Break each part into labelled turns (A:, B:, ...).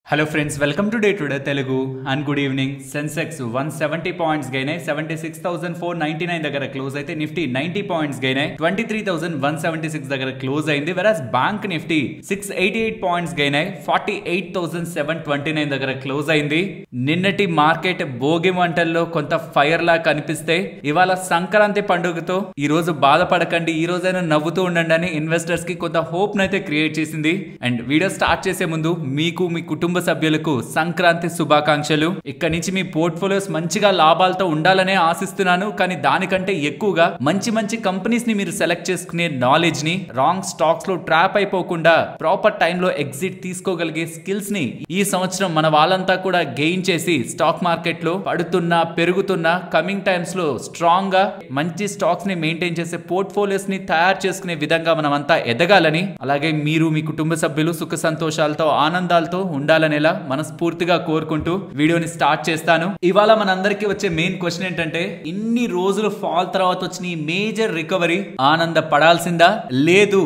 A: Hello friends, welcome to Day Today Telugu and good evening. Sensex 170 points gain అయ్యి 76,499 దగ్గర close అయితే Nifty 90 points gain అయ్యి 23,176 దగ్గర close అయింది. వెరాస్ బ్యాంక్ నిఫ్టీ 688 పాయింట్స్ గెయిన్ అయ్యి 48,729 దగ్గర క్లోజ్ అయింది. నిన్నటి మార్కెట్ భోగి మంటల్లో కొంత ఫైర్ లా కనిపిస్తే ఇవాళ సంక్రాంతి పండుగతో ఈ రోజు బాధపడకండి, ఈ రోజైనా నవ్వుతూ ఉండండి అని ఇన్వెస్టర్స్ కి కొంత హోప్ నైతే క్రియేట్ చేసింది. అండ్ వీడియో స్టార్ట్ చేసే ముందు మీకు మీ కుటుంబ సభ్యులకు సంక్రాంతి శుభాకాంక్షలు. ఇక్కడి నుంచి మీ పోర్ట్ఫోలియోస్ మంచిగా లాభాలతో ఉండాలనే ఆశిస్తున్నాను. కానీ దానికంటే ఎక్కువగా మంచి మంచి కంపెనీస్ ని మీరు సెలెక్ట్ చేసుకునే నాలెడ్జ్ ని, రాంగ్ స్టాక్స్ లో ట్రాప్ అయిపోకుండా ప్రాపర్ టైంలో ఎగ్జిట్ తీసుకోగలిగే స్కిల్స్ ని ఈ సంవత్సరం మన వాళ్ళంతా కూడా గెయిన్ చేసి స్టాక్ మార్కెట్ లో పడుతున్న పెరుగుతున్న కమింగ్ టైమ్స్ లో స్ట్రాంగ్ గా మంచి స్టాక్స్ ని మెయింటైన్ చేసే పోర్ట్ఫోలియోస్ ని తయారు చేసుకునే విధంగా మనం అంతా ఎదగాలని, అలాగే మీరు మీ కుటుంబ సభ్యులు సుఖ సంతోషాలతో ఆనందాలతో ఉండాలనేలా మనస్ఫూర్తిగా కోరుకుంటూ వీడియోని స్టార్ట్ చేస్తాను. ఇవాళ మనందరికీ వచ్చే మెయిన్ క్వశ్చన్ ఏంటంటే, ఇన్ని రోజులు ఫాల్ తర్వాత వచ్చిన ఈ మేజర్ రికవరీ ఆనంద పడాల్సిందా, లేదు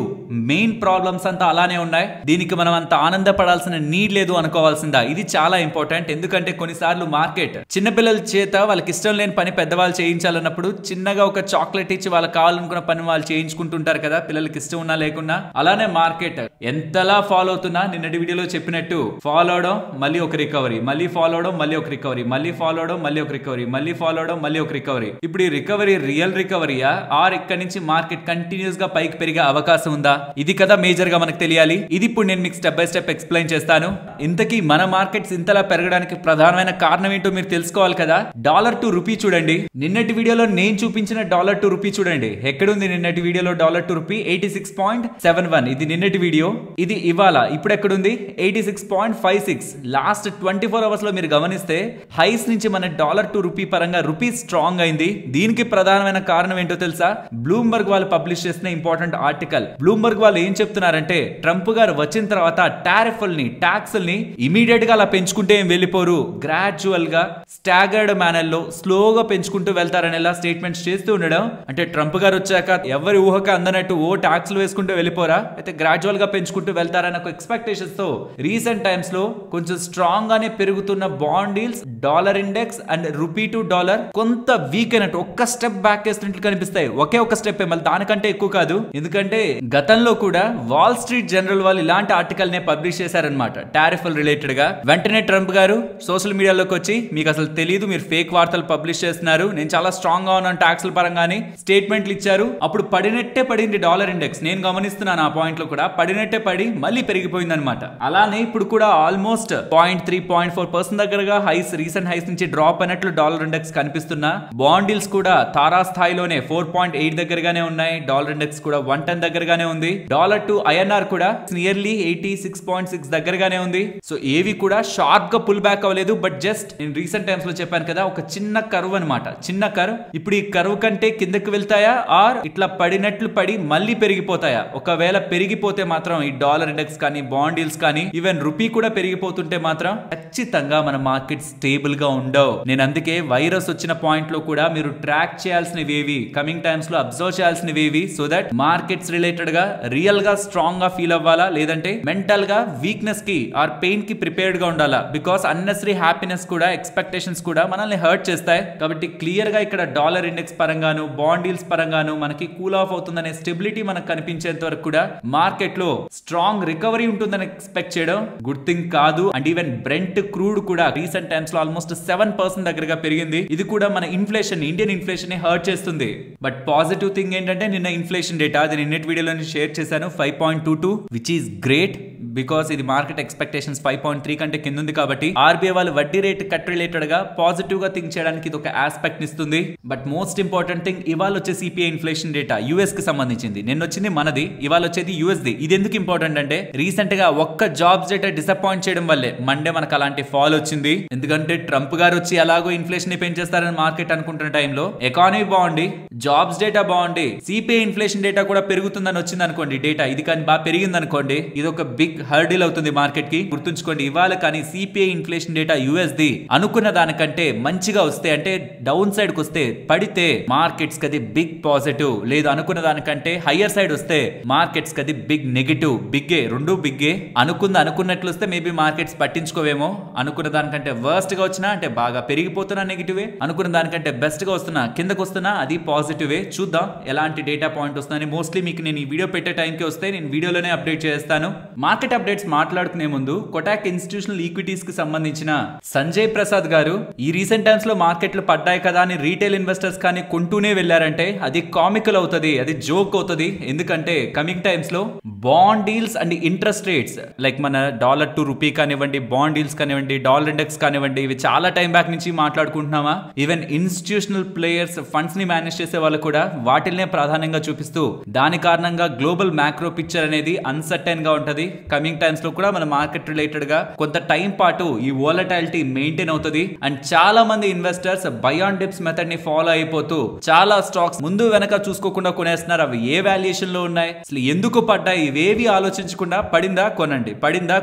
A: మెయిన్ ప్రాబ్లమ్స్ అంతా అలానే ఉన్నాయి, దీనికి మనం అంత ఆనందపడాల్సిన నీడ్ లేదు అనుకోవాల్సిందా? ఇది చాలా ఇంపార్టెంట్. ఎందుకంటే కొన్నిసార్లు మార్కెట్ చిన్నపిల్లల చేత వాళ్ళకి ఇష్టం లేని పని పెద్దవాళ్ళు చేయించాలన్నప్పుడు చిన్నగా ఒక చాక్లెట్ ఇచ్చి వాళ్ళకి కావాలనుకున్న పని వాళ్ళు చేయించుకుంటుంటారు కదా, పిల్లలకి ఇష్టం ఉన్నా లేకున్నా. అలానే మార్కెట్ ఎంతలా ఫాలో అవుతున్నా, నిన్నటి వీడియోలో చెప్పినట్టు ఫాలో అవడం మళ్ళీ ఒక రికవరీ, మళ్ళీ ఫాలో అవడం మళ్ళీ ఒక రికవరీ, మళ్ళీ ఫాలో అవడం మళ్ళీ ఒక రికవరీ, మళ్ళీ ఫాలో అవడం మళ్ళీ ఒక రికవరీ. ఇప్పుడు ఈ రికవరీ రియల్ రికవరీయా, ఆర్ ఇక్కడ నుంచి మార్కెట్ కంటిన్యూస్ గా పైకి పెరిగే అవకాశం ఉందా? ఇది కదా మేజర్ గా మనకు తెలియాలి. ఇది ఇప్పుడు నేను మీకు స్టెప్ బై స్టెప్ ఎక్స్ప్లెయిన్ చేస్తాను. ఇంతకీ మన మార్కెట్స్ ఇంతలా పెరగడానికి ప్రధానమైన కారణం ఏంటో మీరు తెలుసుకోవాలి కదా. డాలర్ టు రూపీ చూడండి. నిన్నటి వీడియోలో నేను చూపించిన డాలర్ టు రూపీ చూడండి. ఎక్కడుంది నిన్నటి వీడియోలో డాలర్ టు రూపీ? 86.71. ఇది నిన్నటి వీడియో. ఇది ఇవాళ ఇప్పుడు ఎక్కడుంది? 86.56. లాస్ట్ 24 అవర్స్ లో మీరు గమనిస్తే హైస్ నుంచి మన డాలర్ టు రూపీ పరంగా రూపీ స్ట్రాంగ్ అయింది. దీనికి ప్రధానమైన కారణం ఏంటో తెలుసా? బ్లూంబర్గ్ వాళ్ళు పబ్లిష్ చేసిన ఇంపార్టెంట్ ఆర్టికల్. బ్లూంబర్గ్ వాళ్ళు ఏం చెప్తున్నారంటే, ట్రంప్ గారు వచ్చిన తర్వాత టారిఫ్ల్ని, ట్యాక్స్ల్ని ఇమీడియట్ గా అలా పెంచుకుంటే ఏం వెళ్ళిపోరు, గ్రాడ్యువల్ గా స్టాగర్డ్ మేనర్ లో స్లోగా పెంచుకుంటూ వెళ్తారనేలా స్టేట్మెంట్స్ చేస్తూ ఉండడం. అంటే ట్రంప్ గారు వచ్చాక ఎవరి ఊహక అందనట్టు ఓ ట్యాక్స్లు వేసుకుంటూ వెళ్ళిపోరా, అయితే గ్రాడ్యువల్ గా పెంచుకుంటూ వెళ్తారన్న ఒక ఎక్స్పెక్టేషన్స్ తో రీసెంట్ టైమ్స్ లో కొంచెం స్ట్రాంగ్ గానే పెరుగుతున్న bond deals, dollar index and rupee to dollar కొంత వీక్ అయినట్టు ఒక్క స్టెప్ బ్యాక్ వేస్తున్నట్లు కనిపిస్తాయి. ఒకే ఒక స్టెప్, మళ్ళీ దానికంటే ఎక్కువ కాదు. ఎందుకంటే గతంలో కూడా వాల్ స్ట్రీట్ జనరల్ వాళ్ళు ఇలాంటి ఆర్టికల్ నే పబ్లిష్ చేశారనమాట టారిఫ్ రిలేటెడ్ గా. వెంటనే ట్రంప్ గారు సోషల్ మీడియాలోకి వచ్చి, మీకు అసలు తెలియదు, మీరు ఫేక్ వార్తలు పబ్లిష్ చేస్తున్నారు, నేను చాలా స్ట్రాంగ్ గా ఉన్నాను ట్యాక్స్ల పరంగానే స్టేట్మెంట్లు ఇచ్చారు. అప్పుడు పడినట్టే పడింది డాలర్ ఇండెక్స్. నేను గమనిస్తున్నాను ఆ పాయింట్ లో కూడా పడినట్టే పడి మళ్ళీ పెరిగిపోయింది అనమాట. అలానే ఇప్పుడు కూడా ఆల్మోస్ట్ 0.3-0.4% దగ్గరగా హైస్, రీసెంట్ హైస్ నుంచి డ్రాప్ అయినట్లు డాలర్ ఇండెక్స్ కనిపిస్తున్నా. బాండ్ డీల్స్ కూడా తారా స్థాయిలోనే 4.8 దగ్గరగానే ఉన్నాయి. డాలర్ ఇండెక్స్ కూడా 110 దగ్గరగానే ఉంది. డాలర్ టు ఐఎన్ఆర్ కూడా నియర్లీ 86.6 దగ్గరగానే ఉంది. సో ఏవి కూడా షార్ప్ గా పుల్ బ్యాక్ అవ్వలేదు. బట్ జస్ట్ నేను రీసెంట్ టైమ్స్ లో చెప్పాను కదా, ఒక చిన్న కర్వ్ అనమాట, చిన్న కర్వ్. ఇప్పుడు ఈ కర్వ్ కంటే కిందకి వెళ్తాయా, ఆర్ ఇట్లా పడినట్లు పడి మళ్ళీ పెరిగిపోతాయా? ఒకవేళ పెరిగిపోతే మాత్రం ఈ డాలర్ ఇండెక్స్ కానీ, బాండ్ డీల్స్ కానీ, ఈవెన్ రూపీ కూడా పెరిగిపోతుంటే మాత్రం ఖచ్చితంగా మన మార్కెట్ స్టేబుల్ గా ఉండవు. నేను అందుకే వైరస్ వచ్చిన పాయింట్ లో కూడా మీరు ట్రాక్ చేయాల్సినవి, కమింగ్ టైమ్స్ లో అబ్జర్వ్ చేయాల్సినవి, సో దట్ మార్కెట్స్ రిలేటెడ్ గా రియల్ గా స్ట్రాంగ్ గా ఫీల్ అవ్వాలా, లేదంటే మెంటల్ గా వీక్నెస్ కి ఆర్ పెయిన్ కి ప్రిపేర్డ్ గా ఉండాలా. బికాస్ అన్నెసరీ హ్యాపీనెస్ కూడా, ఎక్స్పెక్టేషన్స్ కూడా మనల్ని హర్ట్ చేస్తాయి. కాబట్టి క్లియర్ గా ఇక్కడ డాలర్ ఇండెక్స్ పరంగాను, బాండ్ డీల్స్ పరంగాను మనకి కూల్ ఆఫ్ అవుతుందనే స్టెబిలిటీ మనకు కనిపించేంత వరకు కూడా మార్కెట్ లో స్ట్రాంగ్ రికవరీ ఉంటుందని ఎక్స్పెక్ట్ చేయడం గుడ్ థింగ్ కాదు. అండ్ ఈవెన్ బ్రెంట్ క్రూడ్ కూడా రీసెంట్ టైమ్స్ లో ఆల్మోస్ట్ 7% దగ్గరగా పెరిగింది. ఇది కూడా మన ఇన్ఫ్లేషన్, ఇండియన్ ఇన్ఫ్లేషన్ ని హర్ట్ చేస్తుంది. బట్ పాజిటివ్ థింగ్ ఏంటంటే, నిన్న ఇన్ఫ్లేషన్ డేటా అది నిన్నటి వీడియోలో షేర్ చేశాను, 5.22, విచ్ ఈస్ గ్రేట్. బికాస్ ఇది మార్కెట్ ఎక్స్పెక్టేషన్స్ 5.3 కంటే కింద ఉంది. కాబట్టి ఆర్బీఐ వాళ్ళు వడ్డీ రేట్ కట్ రిలేటెడ్ గా పాజిటివ్ గా థింక్ చేయడానికి ఇది ఒక ఆస్పెక్ట్ ఇస్తుంది. బట్ మోస్ట్ ఇంపార్టెంట్ థింగ్, ఇవాళ వచ్చే సిపిఐ ఇన్ఫ్లేషన్ డేటా యుఎస్ కి సంబంధించింది. నిన్న వచ్చింది మనది, ఇవాళ వచ్చేది యుఎస్ ది. ఇది ఎందుకు ఇంపార్టెంట్ అంటే, రీసెంట్ గా ఒక్క జాబ్స్ డేటా డిసప్పాయింట్ చేయడం వల్లే మండే మనకు అలాంటి ఫాల్ వచ్చింది. ఎందుకంటే ట్రంప్ గారు వచ్చి అలాగో ఇన్ఫ్లేషన్ ని పెంచేస్తారని మార్కెట్ అనుకుంటున్న టైంలో ఎకానమీ బాగుండి, జాబ్స్ డేటా బాగుండి, సిపిఐ ఇన్ఫ్లేషన్ డేటా కూడా పెరుగుతుందని వచ్చింది అనుకోండి డేటా, ఇది కానీ బాగా పెరిగింది అనుకోండి, ఇది ఒక బిగ్ హర్డిల్ అవుతుంది మార్కెట్ కి. గుర్తుంచుకోండి, ఇవాళ కానీ సిపిఐ ఇన్ఫ్లేషన్ డేటా యుఎస్ది అనుకున్న దానికంటే మంచిగా వస్తే, అంటే డౌన్ సైడ్ కి వస్తే పడితే మార్కెట్స్ కది బిగ్ పాజిటివ్, లేదు అనుకున్న దానికంటే హయ్యర్ సైడ్ వస్తే మార్కెట్స్ కది బిగ్ నెగిటివ్. బిగ్గే, రెండు బిగ్గే. అనుకున్నట్లు వస్తే మేబీ మార్కెట్స్ పట్టించుకోవేమో, అనుకున్న దానికంటే వర్స్ట్ గా వచ్చినా అంటే బాగా పెరిగిపోతున్నా నెగిటివే, అనుకున్న దానికంటే బెస్ట్ గా వస్తున్నా కిందకు వస్తున్నా అది పాజిటివే. చూద్దాం ఎలాంటి డేటా పాయింట్ వస్తుందని. మోస్ట్లీ మీకు నేను ఈ వీడియో పెట్టే టైంకి వస్తే నేను వీడియోలోనే అప్డేట్ చేస్తాను. మార్కెట్ అప్డేట్స్ మాట్లాడుకునే ముందు కొటాక్ ఇన్స్టిట్యూషనల్ ఈక్విటీస్ కి సంబంధించిన సంజయ్ ప్రసాద్ గారు ఈ రీసెంట్ టైమ్స్ లో మార్కెట్లు పడ్డాయి కదా అని రీటైల్ ఇన్వెస్టర్స్ కానీ కొంటూనే వెళ్ళారంటే అది కామికల్ అవుతుంది, అది జోక్ అవుతుంది. ఎందుకంటే కమింగ్ టైమ్స్ లో bond deals and interest rates like మన డాలర్ టు రూపీ కానివ్వండి, బాండ్ డీల్స్ కానివ్వండి, డాలర్ ఇండెక్స్ కానివ్వండి, ఇవి చాలా టైం బ్యాక్ నుంచి మాట్లాడుకుంటున్నామా. ఈవెన్ ఇన్స్టిట్యూషనల్ ప్లేయర్స్ ఫండ్స్ ని మేనేజ్ చేసే వాళ్ళు కూడా వాటిల్నే ప్రాధాన్యంగా చూపిస్తూ దాని కారణంగా గ్లోబల్ మ్యాక్రో పిక్చర్ అనేది అన్సర్టైన్ గా ఉంటది. కమింగ్ టైమ్స్ లో కూడా మన మార్కెట్ రిలేటెడ్ గా కొంత టైం పాటు ఈ వోలటాలిటీ మెయింటైన్ అవుతుంది. అండ్ చాలా మంది investors by on dips method ని ఫాలో అయిపోతూ చాలా స్టాక్స్ ముందు వెనక చూసుకోకుండా కొనేస్తున్నారు. అవి ఏ వాల్యుయేషన్ లో ఉన్నాయి, అసలు ఎందుకు పడ్డాయి, ఇవేవి ఆలోచించకుండా పడిందా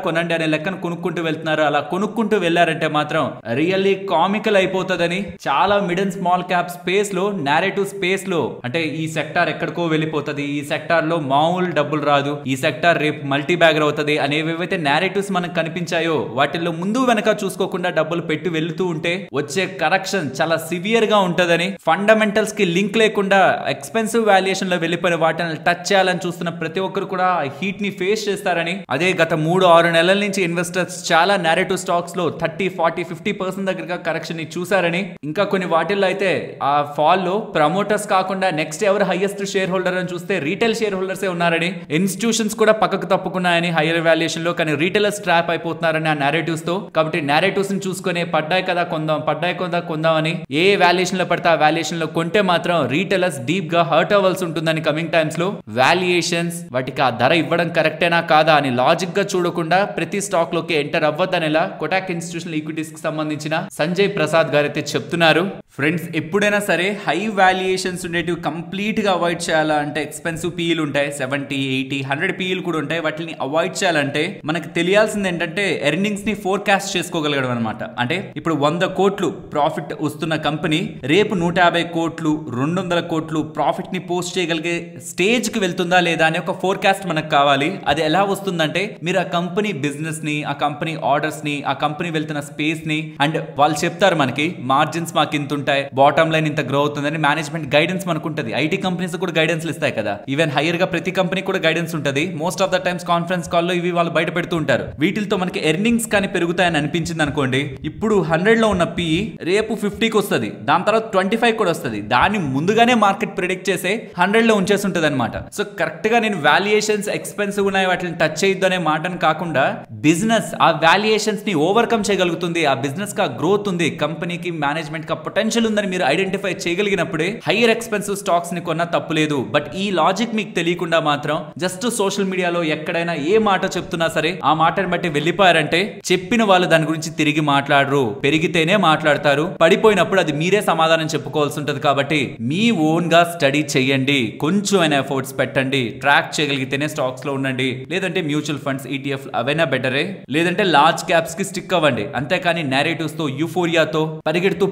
A: కొనండి అనే లెక్కను కొనుక్కుంటూ వెళ్తున్నారు. అలా కొనుక్కుంటూ వెళ్లారంటే మాత్రం రియల్లీ కామికల్ అయిపోతుందని చాలా mid and small cap space లో, నేరేటివ్ స్పేస్ లో, అంటే ఈ సెక్టార్ ఎక్కడికో వెళ్ళిపోతుంది, ఈ సెక్టార్ లో మామూలు డబ్బులు రాదు, ఈ సెక్టార్ రేపు మల్టీ బ్యాగర్ అవుతుంది అనేవేవైతే నేరేటివ్స్ మనకు కనిపించాయో వాటిల్లో ముందు వెనక చూసుకోకుండా డబ్బులు పెట్టి వెళ్తూ ఉంటే వచ్చే కరెక్షన్ చాలా సివియర్ గా ఉంటదని, ఫండమెంటల్స్ కి లింక్ లేకుండా ఎక్స్పెన్సివ్ వాల్యుయేషన్ లో వెళ్ళిపోయిన వాటిని టచ్ చేయాలని చూస్తున్న ప్రతి ఒక్కరు కూడా హీట్ ని ఫేస్ చేస్తారని. అదే గత 3-6 నెలల నుంచి ఇన్వెస్టర్స్ చాలా నేరేటివ్ స్టాక్స్ లో 30-40-50% దగ్గరగా కరెక్షన్ ని చూసారని. ఇంకా కొన్ని వాటిల్లో అయితే ఆ ఫాల్ లో ప్రమోటర్స్ కాకుండా నెక్స్ట్ ఎవరు హైయెస్ట్ షేర్ హోల్డర్ అని చూస్తే రీటైల్ షేర్ హోల్డర్సే ఉన్నారని, ఇన్స్టిట్యూషన్స్ కూడా పక్కకు తప్పుకున్నాయని హైయర్ వాల్యుయేషన్ లో, కానీ రీటైలర్స్ ట్రాప్ అయిపోతున్నారని ఆ నేరేటివ్స్ తో. కాబట్టి నేరేటివ్స్ ని చూసుకుని పడ్డాయి కదా కొందాం అని ఏ వాల్యుయేషన్ లో పడితే ఆ వాల్యుయేషన్ లో కొంటే మాత్రం రీటైలర్స్ డీప్ గా హర్ట్ అవ్వాల్సి ఉంటుందని. కమింగ్ టైమ్స్ లో వాల్యుయేషన్స్ వాటికి ఆ ధర ఇవ్వడం కరెక్టేనా కాదా అని లాజిక్ గా చూడకుండా ప్రతి స్టాక్ లోకి ఎంటర్ అవ్వద్దనేలా కొటాక్ ఇన్స్టిట్యూషనల్ ఈక్విటీస్ కి సంబంధించిన సంజయ్ ప్రసాద్ గారు అయితే చెప్తున్నారు. ఫ్రెండ్స్, ఎప్పుడైనా సరే హై వాల్యుయేషన్స్ ఉండేటివి కంప్లీట్ గా అవాయిడ్ చేయాలంటే, ఎక్స్పెన్సివ్ పీఈలు ఉంటాయి, 70, 80, 100 పీఈలు కూడా ఉంటాయి, వాటిని అవాయిడ్ చేయాలంటే మనకు తెలియాల్సింది ఏంటంటే ఎర్నింగ్స్ ని ఫోర్కాస్ట్ చేసుకోగలగడం అనమాట. అంటే ఇప్పుడు 100 కోట్లు ప్రాఫిట్ వస్తున్న కంపెనీ రేపు 150 కోట్లు 200 కోట్లు ప్రాఫిట్ ని పోస్ట్ చేయగలిగే స్టేజ్ కి వెళ్తుందా లేదా అనే ఒక ఫోర్కాస్ట్ మనకు కావాలి. అది ఎలా వస్తుందంటే మీరు ఆ కంపెనీ బిజినెస్ ని, ఆ కంపెనీ ఆర్డర్స్ ని, ఆ కంపెనీ వెళ్తున్న స్పేస్ ని, అండ్ వాళ్ళు చెప్తారు మనకి మార్జిన్స్ మాకు ఇంత ఉంటాయి, బాటమ్ లైన్ ఇంత గ్రో అవుతుందని మేనేజ్మెంట్ గైడెన్స్ మనకు ఉంటుంది. ఐటీ కంపెనీస్ కూడా గైడెన్స్ ఇస్తాయి కదా, ఈవెన్ హైయర్ గా ప్రతి కంపెనీ కూడా గైడెన్స్ ఉంటుంది. Most of the times conference call లో ఇవి వాళ్ళు బయట పెడుతూ ఉంటారు. వీటితో మనకి ఎర్నింగ్స్ కానీ పెరుగుతాయని అనిపించింది అనుకోండి, ఇప్పుడు 100 లో ఉన్న పీ రేపు 50కి వస్తుంది, దాని తర్వాత 25 కూడా వస్తుంది. దాన్ని ముందుగానే మార్కెట్ ప్రిడిక్ట్ చేసే 100 లో ఉంచేసి ఉంటుంది అనమాట. సో కరెక్ట్ గా నేను వాల్యుయేషన్స్ ఎక్స్పెన్సివ్ ఉన్నాయి వాటిని టచ్ చేయొద్దు అనే మాటను కాకుండా బిజినెస్ ఆ వాల్యుయేషన్స్ ని ఓవర్కమ్ చేయగలుగుతుంది, ఆ బిజినెస్ కా గ్రోత్ ఉంది, కంపెనీకి మేనేజ్మెంట్ కా పొటెన్షియల్ ఉందని మీరు ఐడెంటిఫై చేయగలిగినప్పుడే హైయర్ ఎక్స్పెన్సివ్ స్టాక్స్ ని కొన్నా తప్పులేదు. బట్ ఈ లాజిక్ మీకు తెలియకుండా మాత్రం జస్ట్ సోషల్ మీడియాలో ఎక్కడైనా ఏ మాట చెప్తున్నా సరే ఆ మాటను బట్టి వెళ్ళిపోయారంటే చెప్పిన వాళ్ళు దాని గురించి తిరిగి మాట్లాడరు, పెరిగితేనే మాట్లాడతారు, పడిపోయినప్పుడు అది మీరే సమాధానం చెప్పుకోవాల్సి ఉంటుంది. కాబట్టి మీ ఓన్ గా స్టడీ చేయండి, కొంచెం అయినా ఎఫర్ట్స్ పెట్టండి, ట్రాక్ చేయగలిగితేనే స్టాక్స్ లో ఉండండి. లేదంటే మ్యూచువల్ ఫండ్స్, ఈటీఎఫ్ అవైనా బెటరే, లేదంటే లార్జ్ క్యాప్స్ కి స్టిక్ అవ్వండి. అంతేకాని నేరేటివ్స్ తో యూఫోరియాతో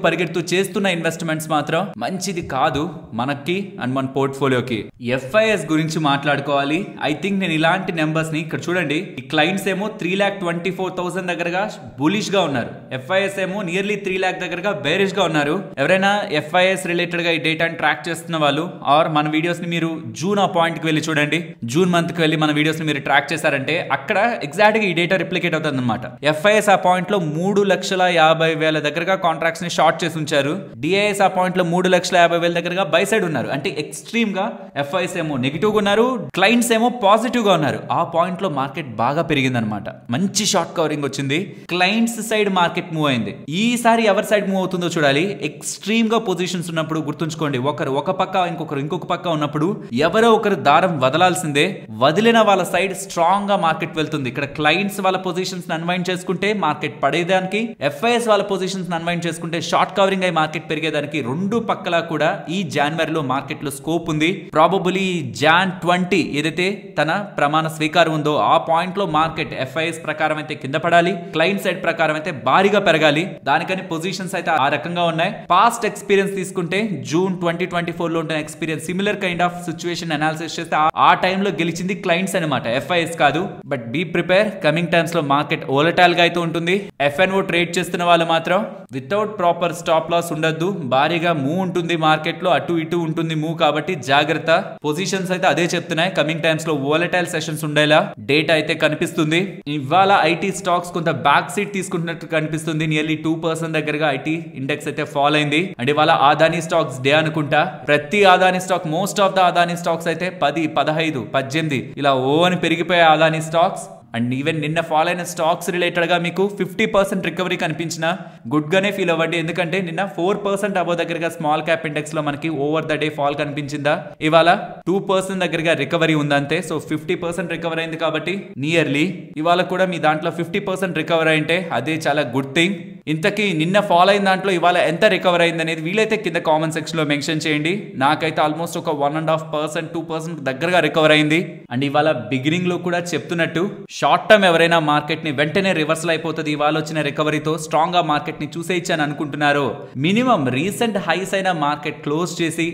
A: పరిగెడుతూ చేస్తున్న ఇన్వెస్ట్మెంట్స్ మాత్రం మంచిది కాదు మనకి అండ్ మన పోర్ట్ఫోలియోకి. ఎఫ్ఐఎస్ గురించి మాట్లాడుకోవాలి. ఐ థింక్ నేను ఇలాంటి నెంబర్స్ ని ఇక్కడ చూడండి, ఈ క్లయింట్స్ ఏమో 3,24,000 దగ్గరగా బులిష్ గా ఉన్నారు, ఎఫ్ఐఎస్ ఏమో నియర్లీ 3 lakh దగ్గరగా బేరిష్ గా ఉన్నారు. ఎవరైనా ఎఫ్ఐఎస్ రిలేటెడ్ గా ఈ డేటాను ట్రాక్ చేస్తున్న వాళ్ళు ఆర్ మన వీడియోస్ ని మీరు జూన్ ఆ పాయింట్ కి వెళ్ళి చూడండి, జూన్ మంత్ కి వెళ్ళి మన వీడియోస్ ని మీరు ట్రాక్ చేశారంటే అక్కడ ఎగ్జాక్ట్ గా ఈ డేటా రిప్లికేట్ అవుతుంది అనమాట. ఎఫ్ఐఎస్ ఆ పాయింట్ లో 3,50,000 దగ్గరగా కాంట్రాక్ట్స్ ని షార్ట్ చేసి ఉంచారు, డిఐఎస్ ఆ పాయింట్ లో 3,50,000 దగ్గరగా బై సైడ్ ఉన్నారు. అంటే ఎక్స్ట్రీమ్ గా ఎఫ్ఐఎస్ ఏమో నెగిటివ్ గా ఉన్నారు, క్లయింట్స్ ఏమో పాజిటివ్ గా ఉన్నారు. ఆ పాయింట్ లో మార్కెట్ బాగా పెరిగింది అనమాట, మంచి షార్ట్ కవరింగ్ వచ్చింది, క్లయింట్స్ సైడ్ మార్కెట్ మూవ్ అయింది. ఈసారి ఎవరి సైడ్ మూవ్ అవుతుందో చూడాలి. ఎక్స్ట్రీమ్ గా పొజిషన్స్ ఉన్నప్పుడు గుర్తుంచుకోండి, ఒకరు ఒక పక్క ఇంకొక పక్క ఉన్నప్పుడు ఎవరో ఒకరు దారం వదలాల్సిందే, వదిలిన వాళ్ళ సైడ్ స్ట్రాంగ్ గా మార్కెట్ వెళ్తుంది. ఇక్కడ క్లయింట్స్ వాళ్ళ పొజిషన్స్ అన్వైండ్ చేసుకుంటే మార్కెట్ పడేదానికి, ఎఫ్ఐఎస్ వాళ్ళ పొజిషన్స్ అన్వైండ్ చేసుకుంటే షార్ట్ కవరింగ్ అయి మార్కెట్ పెరిగేదానికి రెండు పక్కల కూడా ఈ జనవరిలో మార్కెట్ లో స్కోప్ ఉంది. ప్రాబబులీ Jan 20 ఏదైతే తన ప్రమాణ స్వీకారం ఉందో ఆ ఆ పాయింట్ లో మార్కెట్ FIS ప్రకారం అయితే కింద పడాలి, క్లయింట్ సైడ్ ప్రకారం అయితే భారీగా పెరగాలి. దానికని పొజిషన్స్ అయితే ఆ రకంగా ఉన్నాయి. పాస్ట్ ఎక్స్పీరియన్స్ తీసుకుంటే జూన్ 2024 లో ఉన్న experience similar kind of situation analysis చేస్తే ఆ టైంలో గెలిచింది క్లయింట్స్ అనమాట, FIS కాదు. But be prepare, coming times లో మార్కెట్ ఓలటైల్ గా అయితే ఉంటుంది. FNO ట్రేడ్ చేస్తున్న వాళ్ళు మాత్రం వితౌట్ ప్రాపర్ స్టాప్ లాస్ ఉండొద్దు. భారీగా మూవ్ ఉంటుంది మార్కెట్ లో, అటు ఇటు ఉంటుంది మూవ్, కాబట్టి జాగ్రత్త. పొజిషన్స్ అయితే అదే చెప్తున్నాయి, కమింగ్ టైమ్స్ లో వోలటైల్ సెషన్స్ ఉండేలా డేటా అయితే కనిపిస్తుంది. ఇవాళ ఐటీ స్టాక్స్ కొంత బ్యాక్ సీట్ తీసుకుంటున్నట్టు కనిపిస్తుంది. నియర్లీ 2% దగ్గరగా ఐటీ ఇండెక్స్ అయితే ఫాల్ అయింది. అండ్ ఇవాళ అదానీ స్టాక్స్ డే అనుకుంటా. ప్రతి Adani stock, most of the Adani stocks అయితే 10, 15, 18 ఇలా అని పెరిగిపోయాయి అదానీ స్టాక్స్. అండ్ ఈవెన్ నిన్న ఫాల్ అయిన స్టాక్స్ రిలేటెడ్ గా మీకు 50% రికవరీ కనిపించిన గుడ్ గానే ఫీల్ అవ్వండి. ఎందుకంటే నిన్న 4% అబో దగ్గరగా స్మాల్ క్యాప్ ఇండెక్స్ లో మనకి ఓవర్ ద డే ఫాల్ కనిపించిందా, ఇవాళ 2% దగ్గరగా రికవరీ ఉందంతే. సో 50% రికవర్ అయింది కాబట్టి నియర్లీ ఇవాళ కూడా మీ దాంట్లో 50% రికవర్ అయింటే అదే చాలా గుడ్ థింగ్. ఇంతకీ నిన్న ఫాల్ అయిన దాంట్లో ఇవాళ ఎంత రికవర్ అయింది అనేది వీలైతే కింద కామెంట్ సెక్షన్ లో మెన్షన్ చేయండి. నాకైతే ఆల్మోస్ట్ ఒక 1.5%, 2% దగ్గరగా రికవర్ అయింది. అండ్ ఇవాళ బిగినింగ్ లో కూడా చెప్తున్నట్టు షార్ట్ టర్మ్ ఎవరైనా మార్కెట్ ని వెంటనే రివర్సల్ అయిపోతుంది ఇవాళ వచ్చిన రికవరీతో, స్ట్రాంగ్ గా మార్కెట్ ని చూసేయచ్చని అనుకుంటున్నారు. మినిమం రీసెంట్ హైస్ అయిన మార్కెట్ క్లోజ్ చేసి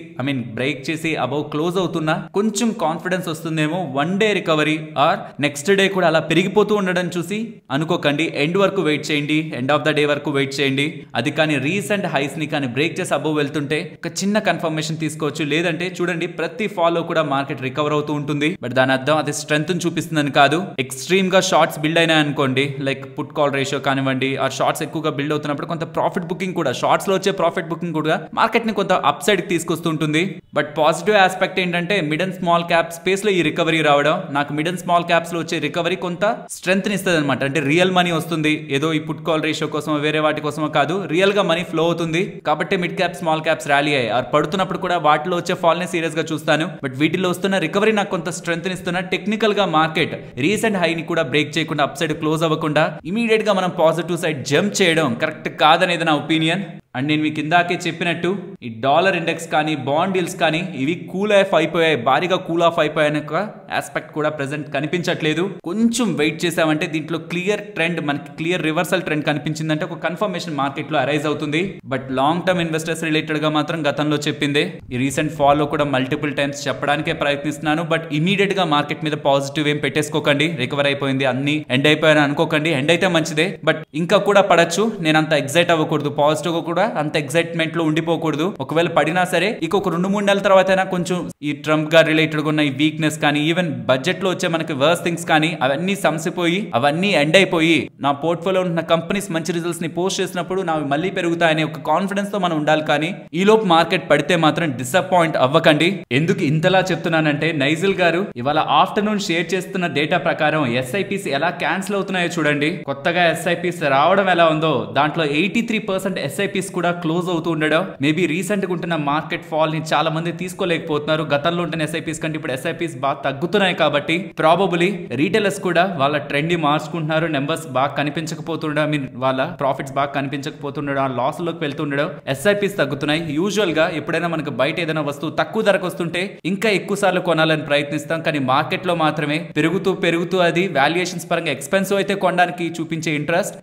A: బ్రేక్ చేసి అబౌవ్ క్లోజ్ అవుతున్నా కొంచెం కాన్ఫిడెన్స్ వస్తుందేమో. One day recovery or next day కూడా అలా పెరిగిపోతూ ఉండడం చూసి అనుకోకండి. ఎండ్ వరకు వెయిట్ చేయండి, ఎండ్ ఆఫ్ ద డే వరకు వెయిట్ చేయండి. అది కానీ రీసెంట్ హైస్ ని కానీ బ్రేక్ చేసి అబౌవ్ వెళ్తుంటే ఒక చిన్న కన్ఫర్మేషన్ తీసుకోవచ్చు. లేదంటే చూడండి ప్రతి ఫాలో కూడా మార్కెట్ రికవర్ అవుతూ ఉంటుంది. బట్ దాని అర్థం అది స్ట్రెంత్ చూపిస్తుందని కాదు. ఎక్స్ట్రీమ్ గా షార్ట్స్ బిల్డ్ అయినా అనుకోండి, లైక్ పుట్ కాల్ రేషియో కానివ్వండి, ఆ షార్ట్స్ ఎక్కువగా బిల్డ్ అవుతున్నప్పుడు కొంత ప్రాఫిట్ బుకింగ్ కూడా, షార్ట్స్ లో వచ్చే ప్రాఫిట్ బుకింగ్ కూడా మార్కెట్ ని కొంత అప్ సైడ్ కి తీసుకొస్తుంటుంది. బట్ పాజిటివ్ ఆస్పెక్ట్ ఏంటంటే mid and small cap space లో ఈ రికవరీ రావడం, నాకు మిడ్ అండ్ స్మాల్ క్యాప్స్ లో వచ్చే రికవరీ కొంత స్ట్రెంత్ ఇస్తుంది అనమాట. అంటే రియల్ మనీ వస్తుంది, ఏదో ఈ పుట్ కాల్ రేషియో కోసం వేరే వాటి కోసమో కాదు, రియల్ గా మనీ ఫ్లో అవుతుంది. కాబట్టి mid cap small caps rally అయ్యాయి. ఆ పడుతున్నప్పుడు కూడా వాటిలో వచ్చే ఫాల్ ని సీరియస్ గా చూస్తాను. బట్ వీటిలో వస్తున్న రికవరీ నాకు కొంత స్ట్రెంత్ ఇస్తున్న. టెక్నికల్ గా మార్కెట్ రీసెంట్ హై ని కూడా బ్రేక్ చేయకుండా అప్ సైడ్ క్లోజ్ అవ్వకుండా ఇమీడియట్ గా మనం పాజిటివ్ సైడ్ జంప్ చేయడం కరెక్ట్ కాదనేది నా ఒపీనియన్. అండ్ నేను మీకు ఇందాకే చెప్పినట్టు ఈ డాలర్ ఇండెక్స్ కానీ బాండ్ డీల్స్ కానీ ఇవి కూల్ ఆఫ్ అయిపోయాయి, భారీగా కూల్ ఆఫ్ అయిపోయాయి ఆస్పెక్ట్ కూడా ప్రెసెంట్ కనిపించట్లేదు. కొంచెం వెయిట్ చేసామంటే దీంట్లో క్లియర్ ట్రెండ్, మనకి క్లియర్ రివర్సల్ ట్రెండ్ కనిపించిందంటే ఒక కన్ఫర్మేషన్ మార్కెట్ లో అరైజ్ అవుతుంది. But long term investors related గా మాత్రం గతంలో చెప్పిందే ఈ రీసెంట్ ఫాల్ లో కూడా మల్టిపుల్ టైమ్స్ చెప్పడానికే ప్రయత్నిస్తున్నాను. బట్ ఇమీడియట్ గా మార్కెట్ మీద పాజిటివ్ ఏం పెట్టేసుకోకండి. రికవర్ అయిపోయింది, అన్ని ఎండ్ అయిపోయాయని అనుకోకండి. ఎండ్ అయితే మంచిదే, బట్ ఇంకా కూడా పడచ్చు. నేను అంత ఎగ్జైట్ అవ్వకూడదు, పాజిటివ్ గా కూడా అంత ఎగ్జైట్మెంట్ లో ఉండిపోకూడదు. ఒకవేళ పడినా సరే ఇక ఒక 2-3 నెలల తర్వాత కొంచెం ఈ ట్రంప్ గా రిలేటెడ్ ఉన్న ఈ వీక్నెస్ కానీ, ఈవెన్ బడ్జెట్ లో వచ్చే మనకి వర్స్ థింగ్స్ కానీ అవన్నీ సమసిపోయి అవన్నీ ఎండ్ అయిపోయి నా పోర్ట్ఫోలియో ఉన్న కంపెనీస్ మంచి రిజల్ట్స్ ని పోస్ట్ చేసినప్పుడు నావి మళ్ళీ పెరుగుతాయనే ఒక కాన్ఫిడెన్స్ తో మనం ఉండాలి. కానీ ఈ లోపు మార్కెట్ పడితే మాత్రం డిసప్పాయింట్ అవ్వకండి. ఎందుకు ఇంతలా చెప్తున్నానంటే నైజిల్ గారు ఇవాళ ఆఫ్టర్నూన్ షేర్ చేస్తున్న డేటా ప్రకారం SIPs ఎలా క్యాన్సిల్ అవుతున్నాయో చూడండి. కొత్తగా SIPs రావడం ఎలా ఉందో దాంట్లో 83% SIPs కూడా క్లోజ్ అవుతూ ఉండడం. మేబీ రీసెంట్ గా ఉంటున్న మార్కెట్ ఫాల్ ని చాలా మంది తీసుకోలేకపోతున్నారు. గతంలో ఉంటున్న SIPs కంటే ఇప్పుడు SIPs బాగా తగ్గుతున్నాయి కాబట్టి ప్రాబబులీ రీటైలర్స్ కూడా వాళ్ళ ట్రెండ్ ని మార్చుకుంటున్నారు. నెంబర్స్ బాగా కనిపించకపోతుండడం, వాళ్ళ ప్రాఫిట్స్ బాగా కనిపించకపోతుండడం, ఆ లాస్ లోకి వెళ్తుండడం, SIPs తగ్గుతున్నాయి. యూజువల్ గా ఎప్పుడైనా మనకు బయట ఏదైనా వస్తువు తక్కువ ధరకు వస్తుంటే ఇంకా ఎక్కువ సార్లు కొనాలని ప్రయత్నిస్తాం. కానీ మార్కెట్ లో మాత్రమే పెరుగుతూ అది వాల్యుయేషన్స్ పరంగా ఎక్స్పెన్సివ్ అయితే కొనడానికి చూపించే ఇంట్రెస్ట్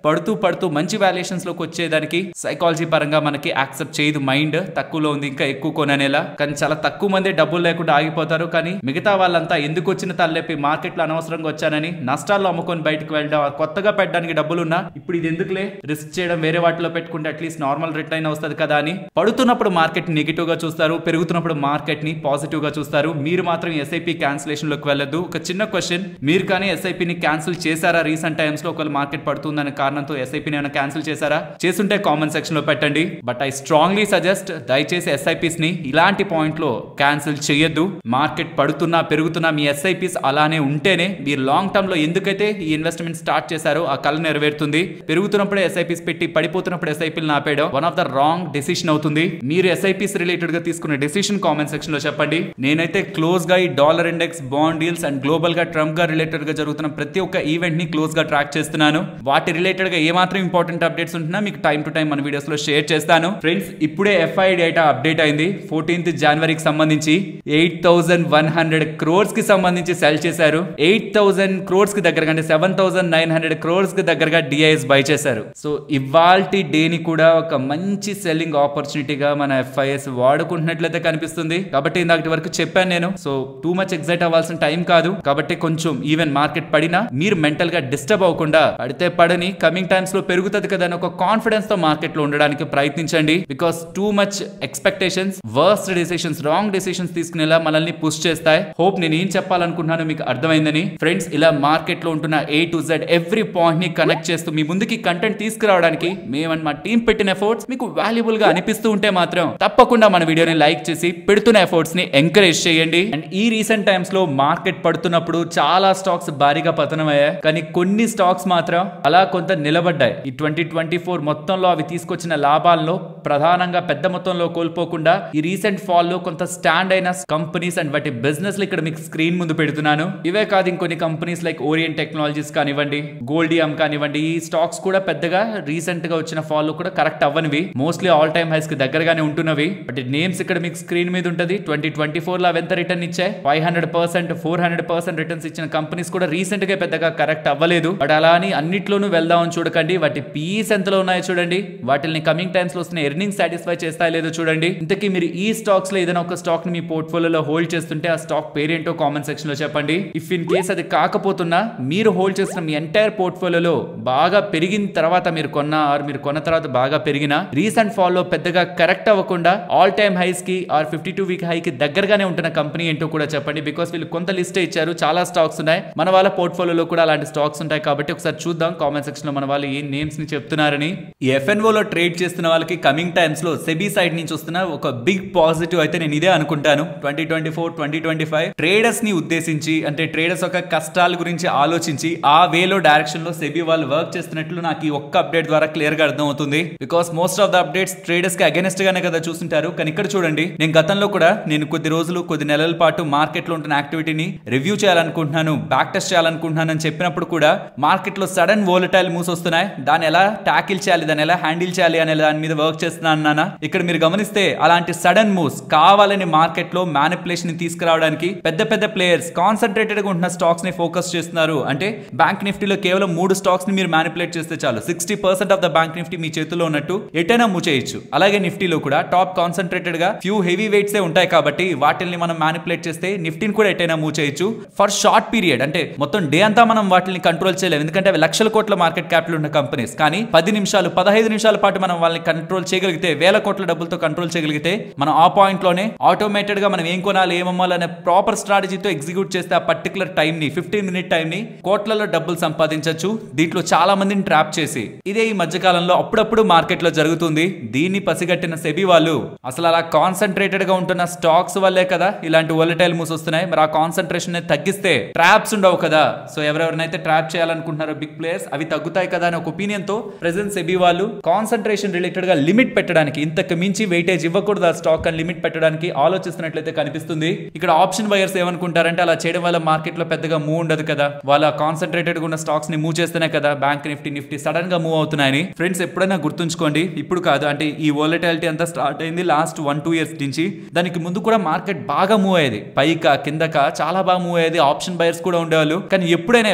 A: పడుతూ మంచి వాల్యుయేషన్స్ లోకి వచ్చేదానికి సైకాలజీ పరంగా మనకి యాక్సెప్ట్ చేయదు. మైండ్ తక్కువలో ఉంది ఇంకా ఎక్కువ కొననేలా. కానీ చాలా తక్కువ మంది డబ్బులు లేకుండా ఆగిపోతారు. కానీ మిగతా వాళ్ళంతా ఎందుకు వచ్చిన తలెప్పి మార్కెట్ లో అనవసరంగా వచ్చానని నష్టాల్లో అమ్ముకొని బయటకు వెళ్ళడం, కొత్తగా పెట్టడానికి డబ్బులున్నా ఇప్పుడు ఇది ఎందుకులే రిస్క్ చేయడం, వేరే వాటిలో పెట్టుకుంటే అట్లీస్ట్ నార్మల్ రిటర్న్ వస్తుంది కదా అని పడుతున్నప్పుడు మార్కెట్ నెగిటివ్ గా చూస్తారు, పెరుగుతున్నప్పుడు మార్కెట్ ని పాజిటివ్ గా చూస్తారు. మీరు మాత్రం SIP క్యాన్సిలేషన్ లోకి వెళ్ళొద్దు. ఒక చిన్న క్వశ్చన్, మీరు కానీ SIP ని క్యాన్సిల్ చేశారా రీసెంట్ టైమ్స్ లో? ఒకవేళ మార్కెట్ పడుతుందనే కారణంతో SIP ని క్యాన్సిల్ చేశారా? చేసుంటే కామెంట్ సెక్షన్ లో పెట్టండి. బట్ ఐ స్ట్రాంగ్లీ సజెస్ట్ దయచేసి SIPs ని ఇలాంటి పాయింట్ లో క్యాన్సిల్ చేయొద్దు. మార్కెట్ పడుతున్నా పెరుగుతున్నా మీ SIPs అలానే ఉంటేనే మీరు లాంగ్ టర్మ్ లో ఎందుకైతే ఈ ఇన్వెస్ట్మెంట్ స్టార్ట్ చేశారో ఆ కళ నెరవేరుతుంది. పెరుగుతున్నప్పుడే SIPs పెట్టి పడిపోతున్నప్పుడు SIPలు ఆపేయడం one of the wrong decision అవుతుంది. మీరు SIPs రిలేటెడ్ గా తీసుకునే డెసిషన్ కామెంట్ సెక్షన్ లో చెప్పండి. నేనైతే క్లోజ్ గా ఈ dollar index, bond deals and global గా ట్రంప్ గా రిలేటెడ్ గా జరుగుతున్న ప్రతి ఒక్క ఈవెంట్ ని క్లోజ్ గా ట్రాక్ చేస్తున్నాను. వాటి రిలేటెడ్ గా ఏమాత్రం ఇంపార్టెంట్ అప్డేట్స్ ఉంటున్నా మీకు టైం టు టైం మన వీడియోస్ లో షేర్ షేర్ చేస్తాను. ఫ్రెండ్స్ ఇప్పుడే FI డేటా అప్డేట్ అయింది. 14th జనవరికి సంబంధించి 8,100 crores కి సంబంధించి సెల్ చేశారు. 8,000 crores కి దగ్గరగా అంటే 7,900 crores కి దగ్గరగా DIS బై చేశారు. సో ఇవాల్టి డేని కూడా ఒక మంచి సెల్లింగ్ ఆపర్చునిటీగా మన FIS వాడుకుంటున్నట్లయితే కనిపిస్తుంది. కాబట్టి ఇందాక వరకు చెప్పాను నేను. సో టూ మచ్ ఎగ్జైట్ అవ్వాల్సిన టైం కాదు. కాబట్టి కొంచెం ఈవెన్ మార్కెట్ పడినా మీరు మెంటల్ గా డిస్టర్బ్ అవ్వకుండా పడితే పడని కమింగ్ టైమ్స్ లో పెరుగుతుంది కదా అని ఒక కాన్ఫిడెన్స్ తో మార్కెట్ లో ఉండడానికి ప్రయత్నించండి. Because too much expectations worst decisions wrong decisions తీసుకునేలా మనల్ని పుష్ చేస్తాయి. హోప్ నేను ఏం చెప్పాలనుకుంటున్నాను మీకు అర్థమైందని. ఫ్రెండ్స్ ఇలా మార్కెట్ లో ఉంటున్న A to Z every point ని కనెక్ట్ చేస్తూ మీ ముందుకి కంటెంట్ తీసుకురావడానికి మేము మా టీం పెట్టిన ఎఫర్ట్స్ మీకు వాల్యుబుల్ గా అనిపిస్తూ ఉంటే మాత్రం తప్పకుండా మన వీడియోని లైక్ చేసి పెడుతున్న ఎఫర్ట్స్ ని ఎంకరేజ్ చేయండి. అండ్ ఈ రీసెంట్ టైమ్స్ లో మార్కెట్ పడుతున్నప్పుడు చాలా స్టాక్స్ భారీగా పతనం అయ్యాయి. కానీ కొన్ని స్టాక్స్ మాత్రం అలా కొంత నిలబడ్డాయి. ఈ 2024 మొత్తంలో అవి తీసుకొచ్చిన లాభాల్లో ప్రధానంగా పెద్ద మొత్తంలో కోల్పోకుండా ఈ రీసెంట్ ఫాల్ లో కొంత స్టాండ్ అయిన కంపెనీస్ అండ్ వాటి బిజినెస్ ఇక్కడ మీకు స్క్రీన్ ముందు పెడుతున్నాను. ఇవే కాదు ఇంకొన్ని కంపెనీస్ లైక్ ఓరియంట్ టెక్నాలజీస్ కానివ్వండి, గోల్డియం కానివ్వండి, ఈ స్టాక్స్ కూడా పెద్దగా రీసెంట్ గా వచ్చిన ఫాల్ లో కూడా కరెక్ట్ అవ్వనివి, మోస్ట్లీ ఆల్ టైమ్ హైస్ కి దగ్గరగానే ఉంటున్నవి. బట్ నేమ్స్ ఇక్కడ మీకు స్క్రీన్ మీద ఉంటది. 2024 లో ఎంత రిటర్న్ ఇచ్చాయి? 500%, 400% రిటర్న్స్ ఇచ్చిన కంపెనీస్ కూడా రీసెంట్ గా పెద్దగా కరెక్ట్ అవ్వలేదు. బట్ అలా అని అన్నిట్లోనూ వెళ్దామని చూడకండి. వాటి పీస్ ఎంతలో ఉన్నాయో చూడండి. వాటిని కమింగ్ టైమ్స్ లో వస్తున్న ఎర్నింగ్ సాటిస్ఫై చేస్తాయో లేదో చూడండి. ఇంతకీ మీరు ఈ స్టాక్స్ లో ఏదైనా ఒక స్టాక్ ని మీ పోర్ట్ఫోలియోలో హోల్డ్ చేస్తుంటే ఆ స్టాక్ పేరేంటో కామెంట్ సెక్షన్ లో చెప్పండి. ఇఫ్ ఇన్ కేస్ అది కాకపోతున్నా మీరు హోల్డ్ చేస్తున్న మీ ఎంటైర్ పోర్ట్ఫోలియోలో బాగా పెరిగిన తర్వాత మీరు కొన్న తర్వాత బాగా పెరిగిన రీసెంట్ ఫాల్ లో పెద్దగా కరెక్ట్ అవ్వకుండా ఆల్ టైమ్ హైస్ కి ఆర్ 52 వీక్ హై కి దగ్గరగానే ఉంటున్న కంపెనీ ఏంటో కూడా చెప్పండి. బికాస్ వీళ్ళు కొంత లిస్ట్ ఇచ్చారు, చాలా స్టాక్స్ ఉన్నాయి. మన వాళ్ళ పోర్ట్ఫోలియోలో కూడా అలాంటి స్టాక్స్ ఉంటాయి. కాబట్టి ఒకసారి చూద్దాం కామెంట్ సెక్షన్ లో మన వాళ్ళు ఏ నేమ్స్ ని చెప్తున్నారని. ఈ FNO లో ట్రేడ్ చేస్తున్న వాళ్ళకి కమింగ్ టైమ్స్ లో సెబీ సైడ్ నుంచి వస్తున్న ఒక బిగ్ పాజిటివ్ అయితే నేను ఇదే అనుకుంటాను. 2024, 2025 ట్రేడర్స్ ని ఉద్దేశించి అంటే ట్రేడర్స్ యొక్క కష్టాల గురించి ఆలోచించి ఆ వేలో డైరెక్షన్ లో సెబీ వాళ్ళు వర్క్ చేస్తున్నట్లు నాకు ఈ ఒక్క అప్డేట్ ద్వారా క్లియర్ గా అర్థం అవుతుంది. Because most of the updates traders కి అగైనెస్ట్ గానే కదా చూస్తుంటారు. కానీ ఇక్కడ చూడండి, నేను గతంలో కూడా కొద్ది నెలల పాటు మార్కెట్ లో ఉంటున్న యాక్టివిటీని రివ్యూ చేయాలనుకుంటున్నాను, బ్యాక్ టెస్ట్ చేయాలనుకుంటున్నాను అని చెప్పినప్పుడు కూడా మార్కెట్ లో సడన్ వోలటైల్ మూవ్స్ వస్తున్నాయి. దాన్ని ఎలా టాకిల్ చేయాలి, దాన్ని ఎలా హ్యాండిల్ చేయాలి అనే దాని మీద వర్క్ చేస్తున్నాను. ఇక్కడ మీరు గమనిస్తే అలాంటి సడన్ మూవ్స్ కావాలని మార్కెట్ లో మ్యానిపులేషన్ ని తీసుకురావడానికి పెద్ద పెద్ద ప్లేయర్స్ కాన్సన్ట్రేటెడ్ గా ఉంటున్న స్టాక్స్ ని ఫోకస్ చేస్తున్నారు. అంటే బ్యాంక్ నిఫ్టీలో కేవలం 3 స్టాక్స్ ని మీరు మ్యానిపులేట్ చేస్తే చాలు 60% ఆఫ్ ద బ్యాంక్ నిఫ్టీ మీ చేతిలో ఉన్నట్టు ఎటైనా మూవ్ చేయొచ్చు. అలాగే నిఫ్టీలో కూడా టాప్ కాన్సన్ట్రేటెడ్ గా ఫ్యూ హెవీ వెయిట్స్ ఉంటాయి కాబట్టి వాటిని మనం మ్యానిపులేట్ చేస్తే నిఫ్టీని కూడా ఎటైనా మూవ్ చేయొచ్చు ఫర్ షార్ట్ పీరియడ్. అంటే మొత్తం డే అంతా మనం వాటిని కంట్రోల్ చేయలేము, ఎందుకంటే అవి లక్షల కోట్ల మార్కెట్ క్యాపిటల్ ఉన్న కంపెనీస్. కానీ 10 నిమిషాలు 15 నిమిషాల పాటు మనం వాళ్ళని కంట్రోల్ చేయగలిగితే, వేల కోట్ల డబ్బులతో కంట్రోల్ చేయగలిగితే, మనం ఆ పాయింట్ లోనే ఆటోమేటెడ్ గా మనం ఏం కొనాలి ఏం అమ్మాలి అనే ప్రాపర్ స్ట్రాటజీతో ఎగ్జిక్యూట్ చేస్తే ఆ పర్టికులర్ టైం ని 15 మినిట్ టైం ని కోట్లలో డబ్బులు సంపాదించవచ్చు. దీంట్లో చాలా మందిని ట్రాప్ చేసి. ఇదే ఈ మధ్య కాలంలో అప్పుడప్పుడు మార్కెట్ లో జరుగుతుంది. దీన్ని పసిగట్టిన సెబీ వాళ్ళు అసలు అలా కాన్సన్ట్రేటెడ్ గా ఉంటున్న స్టాక్స్ వల్లే కదా ఇలాంటి వోలటైల్ మూవ్స్ వస్తున్నాయి. మరి ఆ కాన్సన్ట్రేషన్ ని తగ్గిస్తే ట్రాప్స్ ఉండవు కదా. సో ఎవరెవరినైతే ట్రాప్ చేయాలనుకుంటున్నారో బిగ్ ప్లేయర్స్ అవి తగ్గుతాయి కదా అనే ఒక ఒపీనియన్ తో ప్రెజెంట్ సెబీ వాళ్ళు కాన్సన్ట్రేషన్ రిలేటెడ్ గా లిమిట్ పెట్టడానికి, ఇంతకు మించి వెయిటేజ్ ఇవ్వకూడదు ఆ స్టాక్ అని లిమిట్ పెట్టడానికి ఆలోచిస్తున్నట్లయితే కనిపిస్తుంది. ఇక్కడ ఆప్షన్ బయర్స్ ఏమనుకుంటారంటే అలా చేయడం వల్ల మార్కెట్ లో పెద్దగా మూవ్ ఉండదు కదా, వాళ్ళ కాన్సన్ట్రేటెడ్ గా ఉన్న స్టాక్స్ ని మూవ్ చేస్తేనే కదా బ్యాంక్ నిఫ్టీ సడన్ గా మూవ్ అవుతున్నాయని. ఫ్రెండ్స్ ఎప్పుడైనా గుర్తుంచుకోండి, ఇప్పుడు కాదు, అంటే ఈ వోలటాలిటీ అంతా స్టార్ట్ అయింది లాస్ట్ 1-2 ఇయర్స్ నుంచి. దానికి ముందు కూడా మార్కెట్ బాగా మూవ్ అయ్యేది, పైకా కిందక చాలా బాగా మూవ్ అయ్యేది. ఆప్షన్ బయర్స్ కూడా ఉండేవాళ్ళు. కానీ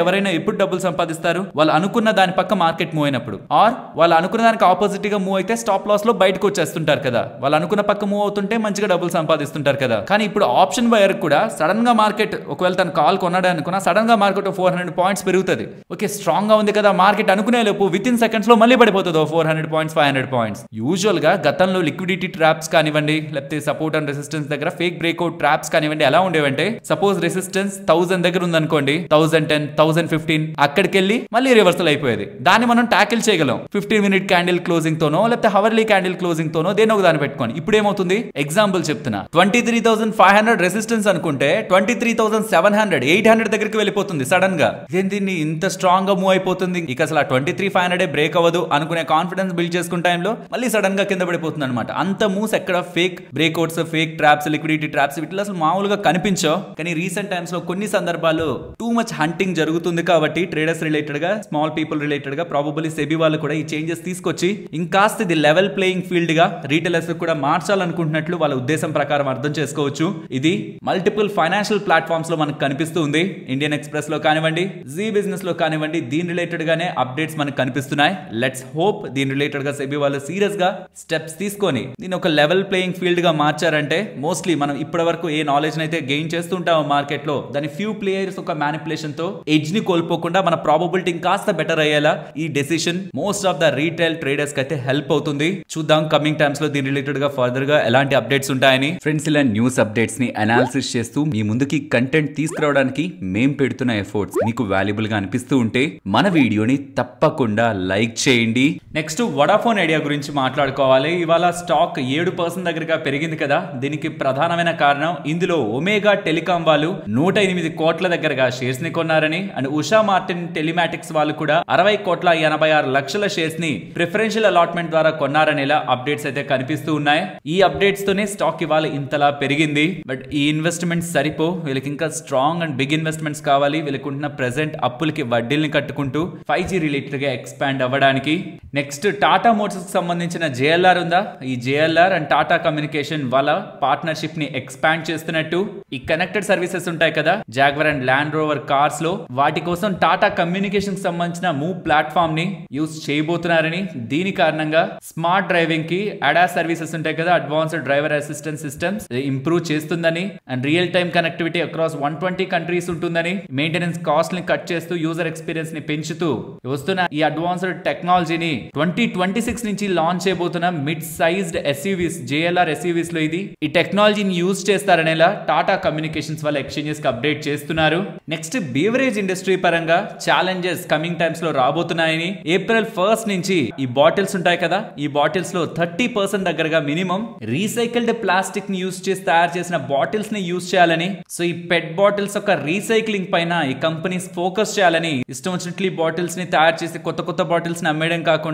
A: ఎవరైనా ఎప్పుడు డబ్బులు సంపాదిస్తారు? వాళ్ళు అనుకున్న దాని పక్క మార్కెట్ మూవ్ అయినప్పుడు, ఆర్ వాళ్ళు అనుకున్న దానికి ఆపోజిట్ గా మూవ్ అయితే స్టాప్ లాస్ లో బయటకు వచ్చేస్తుంటారు కదా. వాళ్ళు అనుకున్న పక్క మూవ్ అవుతుంటే మంచిగా డబ్బులు సంపాదిస్తుంటారు కదా. కానీ ఇప్పుడు ఆప్షన్ బయర్ కూడా సడన్ గా మార్కెట్, ఒకవేళ తను కాల్ కొన్నాడు అనుకున్నా, సడన్ గా మార్కెట్ 400 పాయింట్స్ పెరుగుతుంది. ఓకే, స్ట్రాంగ్ గా ఉంది కదా మార్కెట్ అనుకునే లోపు విత్ ఇన్ సెకండ్స్ లో మళ్ళీ పడిపోతుంది 400 పాయింట్స్ 500 పాయింట్స్. యూజువల్ గా గతంలో లిక్విడిటీ ట్రాప్స్ కానివ్వండి, లేకపోతే సపోర్ట్ అండ్ రెసిస్టెన్స్ దగ్గర ఫేక్ బ్రేక్అవుట్ ట్రాప్స్ కానివ్వండి, ఎలా ఉండేవంటే సపోజ్ రెసిస్టెన్స్ 1000 దగ్గర ఉందనుకోండి, 1010, 1015 అక్కడికి వెళ్ళి మళ్ళీ రివర్సల్ అయిపోయేది. దాన్ని మనం ట్యాకిల్ చేయగలం 15 మినిట్ క్యాండిల్ క్లోజింగ్ తోనో లేకపోతే హవర్లీ క్యాండిల్ క్లోజింగ్ తోనో దేని ఒక దాన్ని పెట్టుకోండి. ఇప్పుడు ఏమవుతుంది? ఎగ్జాంపుల్ చెప్తున్నా, 23,500 రెసిస్టెన్స్ అనుకుంటే 23,700, 800 దగ్గరికి వెళ్ళిపోతుంది సడన్ గా. దీన్ని ఇంత స్ట్రాంగ్ గా మూవ్ అయిపోతుంది. ఇక అసలు ఆ 23,500 బ్రేక్ అవ్వదు అనుకునే కాన్ఫిడెన్స్ బిల్డ్ చేసుకున్న టైంలో మళ్ళీ సడన్ గా కింద పడిపోతుంది అనమాట. అంత మూవ్స్ ఎక్కడ fake breakouts, fake traps, liquidity traps వీటిలో అసలు మామూలుగా కనిపించవు. కానీ రీసెంట్ టైమ్స్ లో కొన్ని సందర్భాల్లో టూ మచ్ హంటింగ్ జరుగుతుంది కాబట్టి ట్రేడర్స్ రిలేటెడ్ గా, స్మాల్ పీపుల్ రిలేటెడ్ గా ప్రాబబుల్లీ సెబీ వాళ్ళు కూడా ఈ చేంజెస్ తీసుకొచ్చి ఇంకా కాస్త ఇది లెవెల్ ప్లేయింగ్ ఫీల్డ్ గా రీటైలర్స్ కూడా మార్చాలనుకుంటున్నట్లు వాళ్ళ ఉద్దేశం ప్రకారం అర్థం చేసుకోవచ్చు. ఇది మల్టిపుల్ ఫైనాన్షియల్ ప్లాట్ఫామ్స్ లో మనకు కనిపిస్తూ ఉంది. ఇండియన్ ఎక్స్ప్రెస్ లో కానివ్వండి, జీ బిజినెస్ లో కానివ్వండి, దీని రిలేటెడ్ గానే అప్డేట్స్ మనకు కనిపిస్తున్నాయి. లెట్స్ హోప్ దీని రిలేటెడ్ గా సెబీ వాళ్ళు సీరియస్ గా స్టెప్స్ తీసుకొని దీని ఒక లెవెల్ ప్లేయింగ్ ఫీల్డ్ గా మార్చారంటే మోస్ట్లీ మనం ఇప్పటి వరకు ఏ నాలెడ్జ్ అయితే గెయిన్ చేస్తుంటామో మార్కెట్ లో దాని ఫ్యూ ప్లేయర్స్ ఒక మ్యానిపులేషన్ తో ఎడ్జ్ ని కోల్పోకుండా మన ప్రాబబిలిటీ కాస్త బెటర్ అయ్యేలా ఈ decision most of the retail traders కి అయితే హెల్ప్ అవుతుంది. చూద్దాం కమింగ్ టైమ్స్ లో దీని రిలేటెడ్ గా ఫర్దర్ గా ఎలాంటి అప్డేట్స్ ఉంటాయని. ఫ్రెండ్స్, ఇలా న్యూస్ అప్డేట్స్ ని అనాలిసిస్ చేస్తూ మీ ముందుకి కంటెంట్ తీసుకురావడానికి మేం పెడుతున్న ఎఫర్ట్స్ మీకు వాల్యుబుల్ గా అనిపిస్తూ ఉంటే మన వీడియోని తప్పకుండా లైక్ చేయండి. నెక్స్ట్ వడాఫోన్ ఐడియా గురించి మాట్లాడుకోవాలి. ఇవాళ స్టాక్ 7% దగ్గరగా పెరిగింది కదా. దీనికి ప్రధానమైన కారణం ఇందులో ఒమేగా టెలికాం వాళ్ళు 108 కోట్ల దగ్గరగా షేర్స్ ని కొన్నారని, అండ్ ఉషా మార్టిన్ టెలిమాటిక్స్ వాళ్ళు కూడా 60,86,00,000 షేర్స్ ని ప్రిఫరెన్షియల్ అలాట్మెంట్ ద్వారా కొన్నారనేలా అప్డేట్స్ అయితే కనిపిస్తూ ఉన్నాయి. ఈ అప్డేట్స్ తోనే స్టాక్ ఇవాళ ఇంతలా పెరిగింది. బట్ ఈ ఇన్వెస్ట్మెంట్స్ సరిపో, వీళ్ళకి ఇంకా స్ట్రాంగ్ అండ్ బిగ్ ఇన్వెస్ట్మెంట్స్ కావాలి. వీళ్ళకి ఉంటున్న ప్రెసెంట్ అప్పులకి వడ్డీల్ని కట్టుకుంటూ 5G రిలేటెడ్ గా ఎక్స్పాండ్ అవ్వడానికి. నెక్స్ట్ టాటా మోటార్స్ కి సంబంధించిన JLR ఉందా, ఈ JLR అండ్ టాటా కమ్యూనికేషన్ వాళ్ళ పార్ట్నర్షిప్ ని ఎక్స్పాండ్ చేస్తున్నట్టు. ఈ కనెక్టెడ్ సర్వీసెస్ ఉంటాయి కదా Jaguar and Land Rover cars లో, వాటి కోసం టాటా కమ్యూనికేషన్ కి సంబంధించిన మూవ్ ప్లాట్ఫామ్ ని యూజ్ చేయబోతున్నారని, దీని కారణంగా స్మార్ట్ డ్రైవింగ్ కి అడాస్ సర్వీసెస్ ఉంటాయి కదా, advanced driver assistant systems improve చేస్తుందని, and real time connectivity across 120 countries ఉంటుందని, మెయింటెనెన్స్ కాస్ట్ ని కట్ చేస్తూ యూజర్ ఎక్స్పీరియన్స్ ని పెంచుతూ వస్తున్న ఈ అడ్వాన్స్డ్ టెక్నాలజీని 2026 నుంచి లాంచ్ చేయబోతున్న mid sized SUVs JLR SUVs లో ఈ టెక్నాలజీని యూజ్ చేస్తారనేలా టాటా కమ్యూనికేషన్స్ వాళ్ళ ఎక్స్చేంజెస్ కి అప్డేట్ చేస్తున్నారు. నెక్స్ట్ బీవరేజ్ ఇండస్ట్రీ పరంగా ఛాలెంజెస్ కమింగ్ టైమ్స్ లో రాబోతున్నాయని, ఏప్రిల్ 1 నుంచి ఈ బాటిల్స్ ఉంటాయి కదా, ఈ బాటిల్స్ లో 30% దగ్గరగా మినిమం రీసైకిల్డ్ ప్లాస్టిక్ ని యూజ్ చేసి తయారు చేసిన బాటిల్స్ ని యూజ్ చేయాలని, సో ఈ పెట్ బాటిల్స్ యొక్క రీసైక్లింగ్ పైన ఈ కంపెనీస్ ఫోకస్ చేయాలని, ఇష్టం వచ్చినట్లు ఈ బాటిల్స్ ని తయారు చేసి కొత్త బాటిల్స్ ని అమ్మేయడం కాకుండా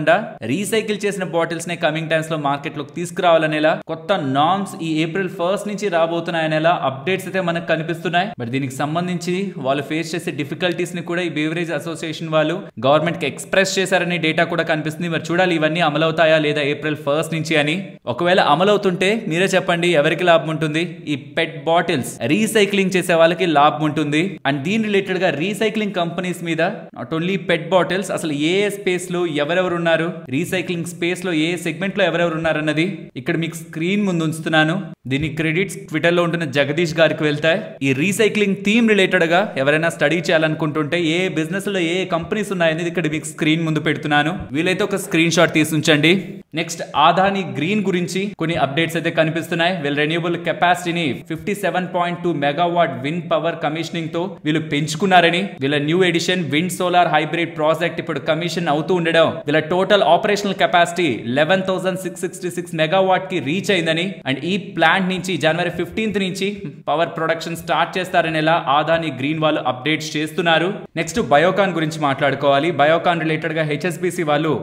A: రీసైకిల్ చేసిన బాటిల్స్ ని కమింగ్ టైమ్స్ లో మార్కెట్ లోకి తీసుకురావాలనేలా కొత్త నార్మ్స్ ఈ ఏప్రిల్ 1 నుంచి రాబోతున్నాయనేలా అప్డేట్స్ అయితే మనకు కనిపిస్తున్నాయి. బట్ దీనికి సంబంధించి వాళ్ళు ఫేస్ చేసే డిఫికల్టీస్ ని కూడా ఈ బేవరేజ్ అసోసియేషన్ వాళ్ళు గవర్నమెంట్ కి ఎక్స్ప్రెస్ చేశారని డేటా కూడా కనిపిస్తుంది. మరి చూడాలి ఇవన్నీ అమలవుతాయా లేదా ఏప్రిల్ 1 నుంచి అని. ఒకవేళ అమలవుతుంటే మీరే చెప్పండి ఎవరికి లాభం ఉంటుంది. ఈ పెట్ బాటిల్స్ రీసైక్లింగ్ చేసే వాళ్ళకి లాభం ఉంటుంది. అండ్ దీని రిలేటెడ్ గా రీసైక్లింగ్ కంపెనీస్ మీద నాట్ ఓన్లీ పెట్ బాటిల్స్, అసలు ఏ స్పేస్ లో ఎవరెవరు ఉన్నారు, రీసైక్లింగ్ స్పేస్ లో ఏ సెగ్మెంట్ లో ఎవరెవరు ఉన్నారు అన్నది ఇక్కడ మీకు స్క్రీన్ ముందు ఉంచుతున్నాను. దీని క్రెడిట్స్ ట్విట్టర్ లో ఉంటున్న జగదీష్ గారికి వెళ్తాయి. ఈ రీసైక్లింగ్ థీమ్ రిలేటెడ్ గా ఎవరైనా స్టడీ చేయాలనుకుంటుంటే ఏ బిజినెస్ లో ఏ కంపెనీస్ ఉన్నాయనేది ఇక్కడ మీకు స్క్రీన్ ముందు పెడుతున్నాను. వీలైతే ఒక స్క్రీన్ షాట్ తీసి ఉంచండి. నెక్స్ట్ ఆదాని గ్రీన్ గురించి కొన్ని అప్డేట్స్ అయితే కనిపిస్తున్నాయి. వీళ్ళ రెన్యూబుల్ కెపాసిటీని 57.2 మెగావాట్ విండ్ పవర్ కమిషనింగ్ తో వీళ్ళు పెంచుకున్నారని, వీళ్ళ new edition wind solar hybrid project ఇప్పుడు కమిషన్ అవుతూ ఉండడం వీళ్ళ టోటల్ ఆపరేషనల్ కెపాసిటీ 11,666 మెగావాట్ కి రీచ్ అయిందని, అండ్ ఈ ప్లాంట్ నుంచి జనవరి 15th నుంచి పవర్ ప్రొడక్షన్ స్టార్ట్ చేస్తారనేలా ఆదాని గ్రీన్ వాళ్ళు అప్డేట్స్ చేస్తున్నారు. నెక్స్ట్ బయోకాన్ గురించి మాట్లాడుకోవాలి. బయోకాన్ రిలేటెడ్ గా HSBC వాళ్ళు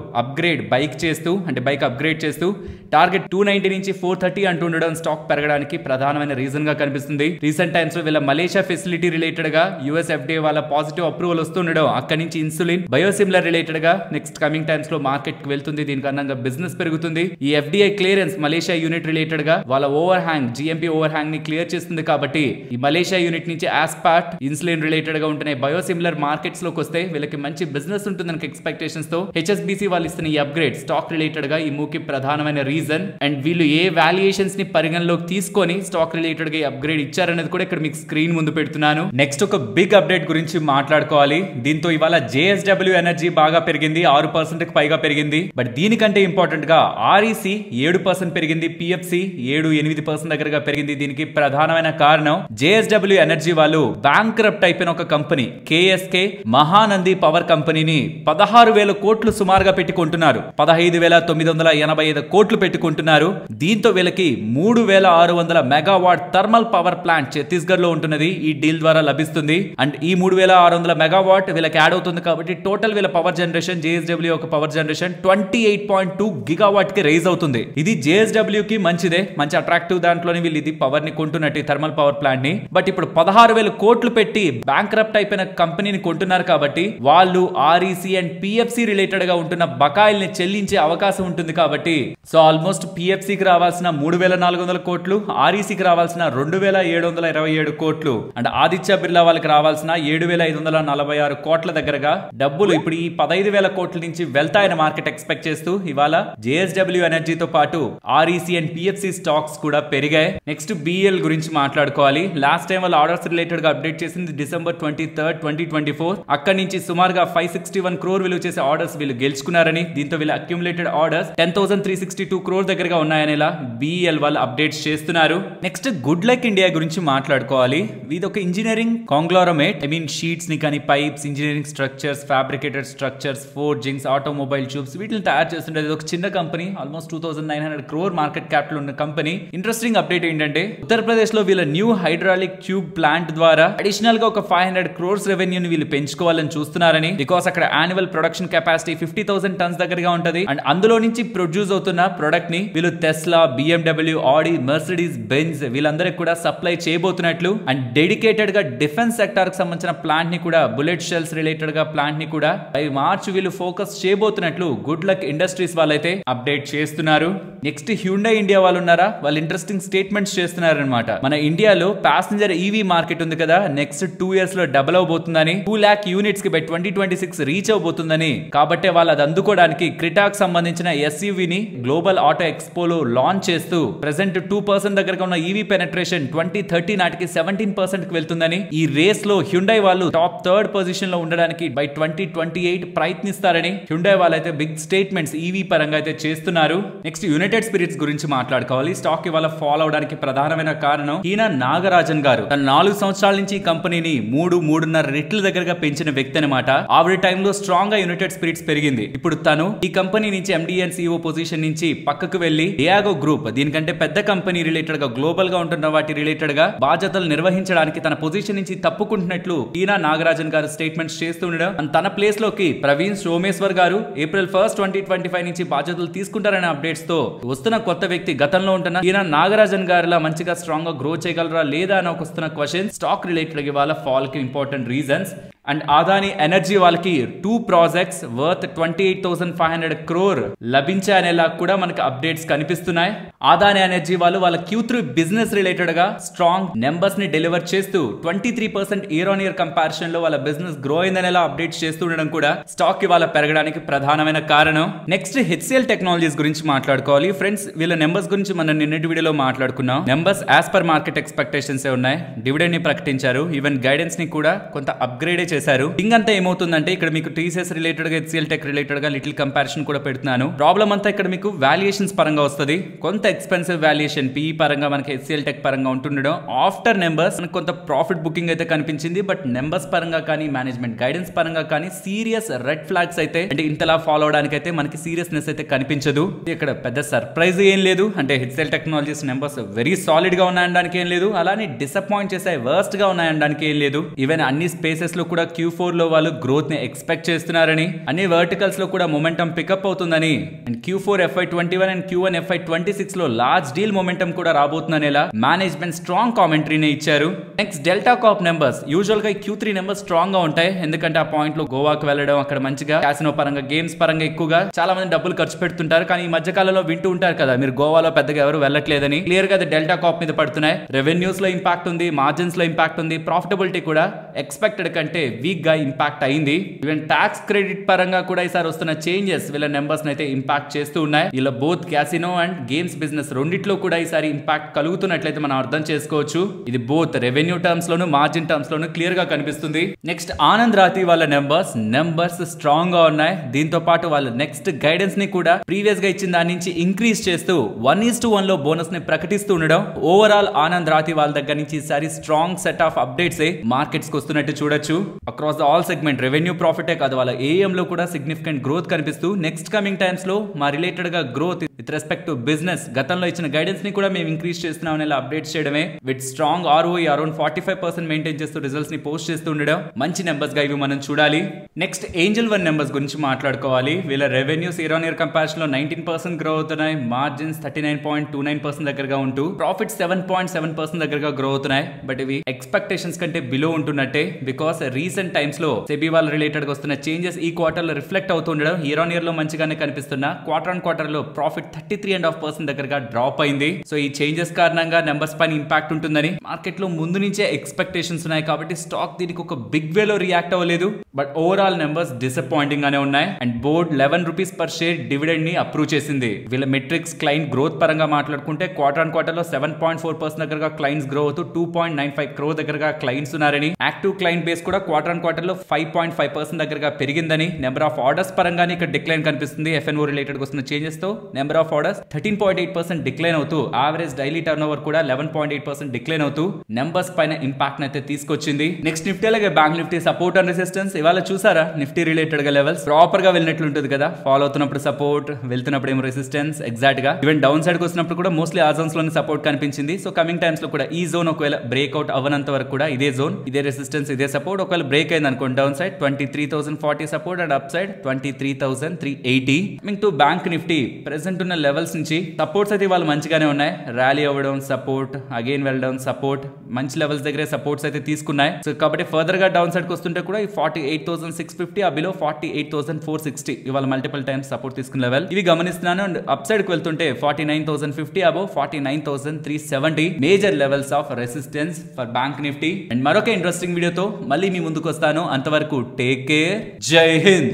A: బైక్ అప్గ్రేడ్ చేస్తూ టార్గెట్ 290 నుంచి 430 అంటుండడం స్టాక్ పెరగడానికి ప్రధానమైన రీజన్ గా కనిపిస్తుంది. రీసెంట్ టైమ్స్ లో వీళ్ళ మలేషియా ఫెసిలిటీ రిలేటెడ్ గా US FDA వాళ్ళ పాజిటివ్ అప్రూవల్ వస్తుండడం, అక్కడి నుంచి ఇన్సులిన్ బయోసిమిలర్ రిలేటెడ్ గా నెక్స్ట్ కమింగ్ టైమ్స్ లో మార్కెట్ కి వెళ్తుంది. దీని కారణంగా బిజినెస్ పెరుగుతుంది. ఈ FDA clearance Malaysia unit related గా వాళ్ళ over hang GMP over hang ని క్లియర్ చేస్తుంది. కాబట్టి ఈ మలేషియా యూనిట్ నుంచి ఆస్పార్ట్ ఇన్సులిన్ రిలేటెడ్ గా ఉంటున్న బయోసిమిలర్ మార్కెట్స్ లోకి వస్తే వీళ్ళకి మంచి బిజినెస్ ఉంటుందని ఎక్స్పెక్టేషన్స్ తో HSBC వాళ్ళు ఇస్తున్న ఈ అప్గ్రేడ్ స్టాక్ రిలేటెడ్ గా ఈ మూవ్ కి ప్రధానమైన రీజన్. అండ్ వీళ్ళు ఏ వాల్యుయేషన్స్ ని పరిగణలోకి తీసుకొని స్టాక్ రిలేటెడ్ గా అప్గ్రేడ్ ఇచ్చారనేది కూడా ఇక్కడ మీకు స్క్రీన్ ముందు పెడుతున్నాను. నెక్స్ట్ ఒక బిగ్ అప్డేట్ గురించి మాట్లాడుకోవాలి. దీంతో ఇవాళ JSW ఎనర్జీ బాగా పెరిగింది, 6% కి పైగా పెరిగింది. బట్ దీనికంటే ఇంపార్టెంట్ గా REC 7% పెరిగింది, PFC 7-8% దగ్గరగా పెరిగింది. దీనికి ప్రధానమైన కారణం JSW ఎనర్జీ వాళ్ళు బ్యాంక్రప్ట్ అయిపోయిన ఒక కంపెనీ KSK మహానంది పవర్ కంపెనీని 16,000 కోట్లు సుమారుగా పెట్టుకుంటున్నారు. 15,985 కోట్లు పెట్టుకుంటున్నారు. దీంతో వీళ్ళకి 3,600 megawatt thermal power plant Chhattisgarh లో ఉంటున్నది ఈ డీల్ ద్వారా లభిస్తుంది. అండ్ ఈ 3,600 మెగావాట్ వీళ్ళకి యాడ్ అవుతుంది. కాబట్టి టోటల్ వీళ్ళ పవర్ జనరేషన్ JSW యొక్క పవర్ జనరేషన్ 28.2 గిగావాట్ కి రైజ్ అవుతుంది. ఇది JSW కి మంచిదే, మంచి అట్రాక్టివ్ దాంట్లోనే వీళ్ళు ఇది పవర్ ని కొంటున్నట్టు థర్మల్ పవర్ ప్లాంట్ ని. బట్ ఇప్పుడు 16,000 కోట్లు పెట్టి బ్యాంక్రప్ట్ అయిపోయిన కంపెనీని కొంటున్నారు. కాబట్టి వాళ్ళు REC అండ్ PFC రిలేటెడ్ గా ఉంటున్న బకాయిల్ని చెల్లించే అవకాశం ఉంటుంది. ఉంటుంది కాబట్టి సో ఆల్మోస్ట్ పిఎఫ్సికి రావాల్సిన 3,400 కోట్లు, ఆర్ఈసికి రావాల్సిన 2,727 కోట్లు అండ్ ఆదిత్య బిర్లా వాళ్ళకి రావాల్సిన 7,546 కోట్ల దగ్గరగా డబ్బులు ఇప్పుడు ఈ 15,000 కోట్ల నుంచి వెళ్తాయని మార్కెట్ ఎక్స్పెక్ట్ చేస్తూ ఇవాళ జేఎస్డబ్ల్యూ ఎనర్జీతో పాటు ఆర్ఈసి అండ్ పిఎఫ్సి స్టాక్స్ కూడా పెరిగాయి. నెక్స్ట్ బిఎల్ గురించి మాట్లాడుకోవాలి. లాస్ట్ టైం వాళ్ళ ఆర్డర్స్ రిలేటెడ్ గా అప్డేట్ చేసింది December 23, 2024. అక్కడి నుంచి సుమారుగా 561 crore విలువ చేసే ఆర్డర్స్ వీళ్ళు గెలుచుకున్నారని, దీంతో వీళ్ళ అక్యుములేటెడ్ ఆర్డర్స్ 10,362 crore దగ్గరగా ఉన్నాయని ఇలా బిఎల్ వాళ్ళు అప్డేట్స్ చేస్తున్నారు. నెక్స్ట్ గుడ్ లక్ ఇండియా గురించి మాట్లాడుకోవాలి. ఇది ఒక ఇంజనీరింగ్ కాంగ్లోరమేట్. షీట్స్ ని కానీ pipes, engineering structures, fabricated structures, forgings, automobile tubes వీటిని తయారు చేస్తుండేది ఒక చిన్న company. Almost 2,900 crore market capital ఉన్న కంపెనీ. ఇంట్రెస్టింగ్ అప్డేట్ ఏంటంటే ఉత్తరప్రదేశ్ లో వీళ్ళ న్యూ హైడ్రాలిక్ ట్యూబ్ ప్లాంట్ ద్వారా అడిషనల్ గా ఒక 500 crores రెవెన్యూని వీళ్ళు పెంచుకోవాలని చూస్తున్నారని. బికాస్ అక్కడ యాన్యువల్ ప్రొడక్షన్ కెపాసిటీ 50,000 tons దగ్గరగా ఉంటది అండ్ అందులో నుంచి ప్రొడ్యూస్ అవుతున్న ప్రొడక్ట్ ని వీళ్ళు టెస్లా, బిఎండబ్ల్యూ, ఆడి, మెర్సిడీస్ బెంజ్ వీళ్ళందరికీ కూడా సప్లై చేయబోతున్నట్లు అండ్ డెడికేటెడ్ గా డిఫెన్స్ సెక్టార్ కి సంబంధించిన ప్లాంట్ ని కూడా, బుల్లెట్ షెల్స్ రిలేటెడ్ గా ప్లాంట్ ని కూడా బై మార్చ్ వీళ్ళు ఫోకస్ చేయబోతున్నట్లు గుడ్ లక్ ఇండస్ట్రీస్ వాళ్ళైతే అప్డేట్ చేస్తున్నారు. నెక్స్ట్ హ్యుండై ఇండియా వాళ్ళు ఉన్నారా, వాళ్ళు ఇంట్రెస్టింగ్ స్టేట్మెంట్స్ చేస్తున్నారు అనమాట. మన ఇండియాలో ప్యాసింజర్ ఈవీ మార్కెట్ ఉంది కదా, నెక్స్ట్ 2 years లో డబుల్ అవబోతుందని, 2 lakh units కి బై 2026 రీచ్ అవబోతుందని. కాబట్టి వాళ్ళు అది అందుకోవడానికి క్రిటాక్ సంబంధించిన ఎస్యూవీని గ్లోబల్ ఆటో ఎక్స్పోలో లాంచ్ చేస్తూ ప్రెసెంట్ 2% దగ్గరగా ఉన్న ఈవీ పెనట్రేషన్ 2030 నాటికి 17% కి వెళ్తుందని, ఈ రేస్ లో హ్యుండై వాళ్ళు టాప్ 3rd పొజిషన్ లో ఉండడానికి బై 2028 ప్రయత్నిస్తారని హ్యుండై వాళ్ళైతే బిగ్ స్టేట్మెంట్స్ ఈవీ పరంగా అయితే చేస్తున్నారు. నెక్స్ట్ యునైటెడ్ స్పిరిట్స్ గురించి మాట్లాడుకోవాలి. స్టాక్ ఇవాళ ఫాలో అవడానికి ప్రధానమైన కారణం ఈయన నాగరాజన్ గారు. తన 4 సంవత్సరాల నుంచి ఈ కంపెనీని 3.5 రెట్ల దగ్గరగా పెంచిన వ్యక్తి అనమాట. ఆవిడ టైంలో స్ట్రాంగ్ గా యునైటెడ్ స్పిరిట్స్ పెరిగింది. ఇప్పుడు తను ఈ కంపెనీ నుంచి ఎండి అండ్ సిఇఓ పొజిషన్ నుంచి పక్కకు వెళ్లి డియాగో గ్రూప్, దీనికంటే పెద్ద కంపెనీ రిలేటెడ్ గా, గ్లోబల్ గా ఉంటున్న వాటి రిలేటెడ్ గా బాధ్యతలు నిర్వహించడానికి తన పొజిషన్ నుంచి తప్పుకుంటున్నట్లు ఈయన నాగరాజన్ గారు స్టేట్మెంట్స్ చేస్తుండడం, తన ప్లేస్ లోకి ప్రవీణ్ సోమేశ్వర్ గారు April 1, 2025 నుంచి బాధ్యతలు తీసుకుంటారనే అప్డేట్స్ తో వస్తున్న కొత్త వ్యక్తి గతంలో ఉంటున్న ఈయన నాగరాజన్ గారిలా మంచిగా స్ట్రాంగ్ గా గ్రో చేయగలరా లేదా అని వస్తున్న క్వశ్చన్ స్టాక్ రిలేటెడ్ వాళ్ళ ఫాల్ కి important reasons. And Adani energy వాళ్ళకి 2 ప్రాజెక్ట్స్ వర్త్ 28,500 crore లభించాయనేలా కూడా మనకి అప్డేట్స్ కనిపిస్తున్నాయి. అదాని ఎనర్జీ వాళ్ళు వాళ్ళ Q3 బిజినెస్ రిలేటెడ్ గా స్ట్రాంగ్ నెంబర్స్ ని డెలివర్ చేస్తూ 23% ఇయర్ ఆన్ ఇయర్ కంపారిజన్ లో వాళ్ళ బిజినెస్ గ్రో అయిందనేలా అప్డేట్స్ చేస్తుండడం కూడా స్టాక్ ఇవాళ పెరగడానికి ప్రధానమైన కారణం. నెక్స్ట్ హెచ్సిఎల్ టెక్నాలజీస్ గురించి మాట్లాడుకోవాలి. ఫ్రెండ్స్, వీళ్ళ నెంబర్స్ గురించి మనం నిన్నటి వీడియోలో మాట్లాడుకున్నాం. Numbers as per market expectations ఉన్నాయి. డివిడెండ్ ని ప్రకటించారు. ఈవెన్ గైడెన్స్ ని కూడా కొంత అప్గ్రేడ్ చేశారు. ఇంకంతా ఏమవుతుందంటే ఇక్కడ మీకు టీసీఎస్ రిలేటెడ్ గా, హెచ్సిఎల్ టెక్ రిలేటెడ్ గా లిటిల్ కంపారిజన్ కూడా పెడుతున్నాను. ప్రాబ్లం అంతా ఇక్కడ మీకు వాల్యుయేషన్స్ పరంగా వస్తుంది. కొంత ఎక్స్పెన్సివ్ వాల్యుయేషన్ పిఈ పరంగా మనకి హెచ్సిఎల్ టెక్ పరంగా ఉంటుండడం. ఆఫ్టర్ నెంబర్స్ మనకు కొంత ప్రాఫిట్ బుకింగ్ అయితే కనిపించింది. బట్ నెంబర్స్ పరంగా కానీ, మేనేజ్మెంట్ గైడెన్స్ పరంగా కానీ సీరియస్ రెడ్ ఫ్లాగ్స్ అయితే, అంటే ఇంతలా ఫాలో అవడానికి అయితే మనకి సీరియస్నెస్ అయితే కనిపించదు. ఇక్కడ పెద్ద సర్ప్రైజ్ ఏం లేదు. అంటే HCl technologies numbers very solid గా ఉన్నాయనడానికి ఏం లేదు, అలానే డిసప్పాయింట్ చేసే వర్స్ట్ గా ఉన్నాయనడానికి ఏం లేదు. ఈవెన్ అన్ని స్పేసెస్ లో కూడా Q4 లో వాళ్ళు గ్రోత్ ని ఎక్స్పెక్ట్ చేస్తున్నారని, అన్ని వర్టికల్స్ లో కూడా మొమెంటం పికప్ అవుతుందని, and Q4 FY21 and Q1 FY26 లో లార్జ్ డీల్ మొమెంటం కూడా రాబోతుందనేలా మేనేజ్మెంట్ స్ట్రాంగ్ కామెంటరీని ఇచ్చారు. Next Delta corp numbers usual గా Q3 నెంబర్స్ స్ట్రాంగ్ గా ఉంటాయి. ఎందుకంటే ఆ పాయింట్ లో గోవాకి వెళ్ళడం, అక్కడ మంచిగా క్యాసినో పరంగా, గేమ్స్ పరంగా ఎక్కువగా చాలా మంది డబ్బులు ఖర్చు పెడుతుంటారు. కానీ ఈ మధ్య కాలంలో వింటూ ఉంటారు కదా, మీరు గోవాలో పెద్దగా ఎవరు వెళ్ళట్లేదని. క్లియర్ గా డెల్టా కాప్ మీద పడుతున్నాయి. రెవెన్యూస్ లో ఇంపాక్ట్ ఉంది, మార్జిన్స్ లో ఇంపాక్ట్ ఉంది, ప్రాఫిటబిలిటీ కూడా ఎక్స్పెక్టెడ్ కంటే వీక్ గా ఇంపాక్ట్ అయింది. ఈవెన్ టాక్స్ క్రెడిట్ పరంగా కూడా ఈసారి వస్తున్న చేంజెస్ వీళ్ళ నెంబర్స్ అయితే ఇంపాక్ట్ చేస్తూ ఉన్నాయి. ఇలా both casino and games business రెండిట్లో కూడా ఈసారి ఇంపాక్ట్ కలుగుతున్నట్లయితే మనం అర్థం చేసుకోవచ్చు. ఇది బోత్ రెవెన్యూ టర్మ్స్ లోను, మార్జిన్ టర్మ్స్ లోను క్లియర్ గా కనిపిస్తుంది. నెక్స్ట్ ఆనంద్ రాతి వాళ్ళ నెంబర్స్ స్ట్రాంగ్ గా ఉన్నాయి. దీంతో పాటు వాళ్ళ నెక్స్ట్ గైడెన్స్ ని కూడా ప్రీవియస్ గా ఇచ్చిన దాని నుంచి ఇంక్రీజ్ చేస్తూ 1:1 లో బోనస్ ని ప్రకటిస్తూ ఉండడం. ఓవరాల్ ఆనంద్ రాతి వాళ్ళ దగ్గర నుంచి ఈసారి strong set of updates markets కి వస్తున్నట్టు చూడొచ్చు. Across the all segment revenue ప్రాఫిటే కాదు, వాళ్ళ ఏఎం లో కూడా సిగ్నిఫికెంట్ గ్రోత్ కనిపిస్తూ నెక్స్ట్ కమింగ్ టైమ్స్ లో మా రిలేటెడ్ గా growth with respect to business గతంలో ఇచ్చిన గైడెన్స్ ని కూడా మేము ఇంక్రీజ్ చేస్తున్నామని అప్డేట్ చేయడమే. With strong ROE around 45% maintain చేస్తూ రిజల్ట్స్ ని పోస్ట్ చేస్తూ ఉండడం మంచి నెంబర్స్ గా ఇవి మనం చూడాలి. నెక్స్ట్ ఏంజల్ వన్ నెంబర్స్ గురించి మాట్లాడుకోవాలి. వీళ్ళ revenues year on year comparison లో 19% గ్రో అవుతున్నాయి. మార్జిన్స్ 39.29% దగ్గరగా ఉంటూ ప్రాఫిట్ 7.7% దగ్గరగా గ్రో అవుతున్నాయి. బట్ ఇవి ఎక్స్పెక్టేషన్స్ కంటే బిలో ఉంటున్నట్టే. బికాస్ రీసెంట్ టైమ్స్ లో సెబీ వాళ్ళ రిలేటెడ్ గా వస్తున్న చేంజెస్ ఈ క్వార్టర్ లో రిఫ్లెక్ట్ అవుతుండడం ఇయర్ ఆన్ ఇయర్ లో మంచిగానే కనిపిస్తున్నా క్వార్టర్ ఆన్ క్వార్టర్ లో ప్రాఫిట్ 33.5% దగ్గరగా డ్రాప్ అయింది. సో ఈ చేంజెస్ కారణంగా నెంబర్స్ పైన ఇంపాక్ట్ ఉంటుందని మార్కెట్ లో ముందు నుంచే ఎక్స్పెక్టేషన్స్ ఉన్నాయి. కాబట్టి స్టాక్ దీనికి ఒక బిగ్ వే లో రియాక్ట్ అవ్వలేదు. బట్ ఓవరాల్ నెంబర్స్ డిసప్పాయింటింగ్ గానే ఉన్నాయి. And board 11 rupees per share dividend ని అప్రూవ్ చేసింది. వీళ్ళ మెట్రిక్స్ క్లయింట్ గ్రోత్ పరంగా మాట్లాడుకుంటే క్వార్టర్ ఆన్ క్వార్టర్ లో 7.4% దగ్గరగా క్లయింట్స్ గ్రో అవుతూ 2.95 crore దగ్గరగా క్లయింట్స్ ఉన్నారని, యాక్టివ్ క్లయింట్ బేస్ కూడా క్వార్టర్ ఆన్ క్వార్టర్ లో 5.5% దగ్గరగా పెరిగిందని, నెంబర్ ఆఫ్ ఆర్డర్స్ పరంగానే ఇక్కడ డిక్లైన్ కనిపిస్తుంది. FNO రిలేటెడ్ వస్తున్న చేంజెస్ తో నెంబర్ ఆఫ్ ఆర్డర్స్ 13.8% డిక్లైన్ అవుతూ యావరేజ్ డైలీ టర్న్ ఓవర్ కూడా 11.8% డిక్లైన్ అవుతూ నెంబర్స్ పైన ఇంపాక్ట్ అయితే తీసుకొచ్చింది. నెక్స్ట్ నిఫ్టీ అలాగే bank Nifty support and resistance ఇవాళ చూసారా? నిఫ్టీ రిలేటెడ్ గా లెవెల్స్ ప్రాపర్ గా వెళ్ళినట్లు ఉంటుంది కదా. ఫాలో అవుతున్నప్పుడు సపోర్ట్, వెళ్తున్నప్పుడు ఏమో రెసిస్టెన్స్ ఎగ్జాక్ట్ గా. ఈవెన్ డౌన్ సైడ్ కి వచ్చినప్పుడు కూడా మోస్ట్లీ ఆ జోన్స్ లోనే సపోర్ట్ కనిపించింది. సో కమింగ్ టైమ్స్ లో కూడా ఈ జోన్ ఒకవేళ బ్రేక్అవుట్ అవ్వనంత వరకు కూడా ఇదే జోన్, ఇదే రెసిస్టెన్స్, ఇదే సపోర్ట్. ఒకవేళ బ్రేక్ అయింది అనుకోండి down side 23,040 support and up side 23,380. Coming to bank Nifty present ఉన్న లెవెల్స్ నుంచి సపోర్ట్స్ అయితే వాళ్ళు మంచిగానే ఉన్నాయి. ర్యాలీ అవ్వడం సపోర్ట్, అగైన్ వెళ్ళడం సపోర్ట్, మంచి లెవెల్స్ దగ్గరే సపోర్ట్స్ అయితే తీసుకున్నాయి. సో కాబట్టి ఫర్దర్ గా డౌన్ సైడ్ కి వస్తుంటే కూడా ఈ 48,650 ఆ బిలో 48,460 ఇవాళ మల్టిపుల్ టైమ్స్ సపోర్ట్ తీసుకున్న లెవెల్ ఇవి గమనిస్తున్నాను. అండ్ అప్ సైడ్ కి వెళ్తుంటే 49,050 above 49,370 major levels of resistance for bank Nifty. And మరొక ఇంట్రెస్టింగ్ వీడియోతో మళ్ళీ మీ ముందుకు వస్తాను. అంతవరకు టేక్ కేర్, జై హింద్.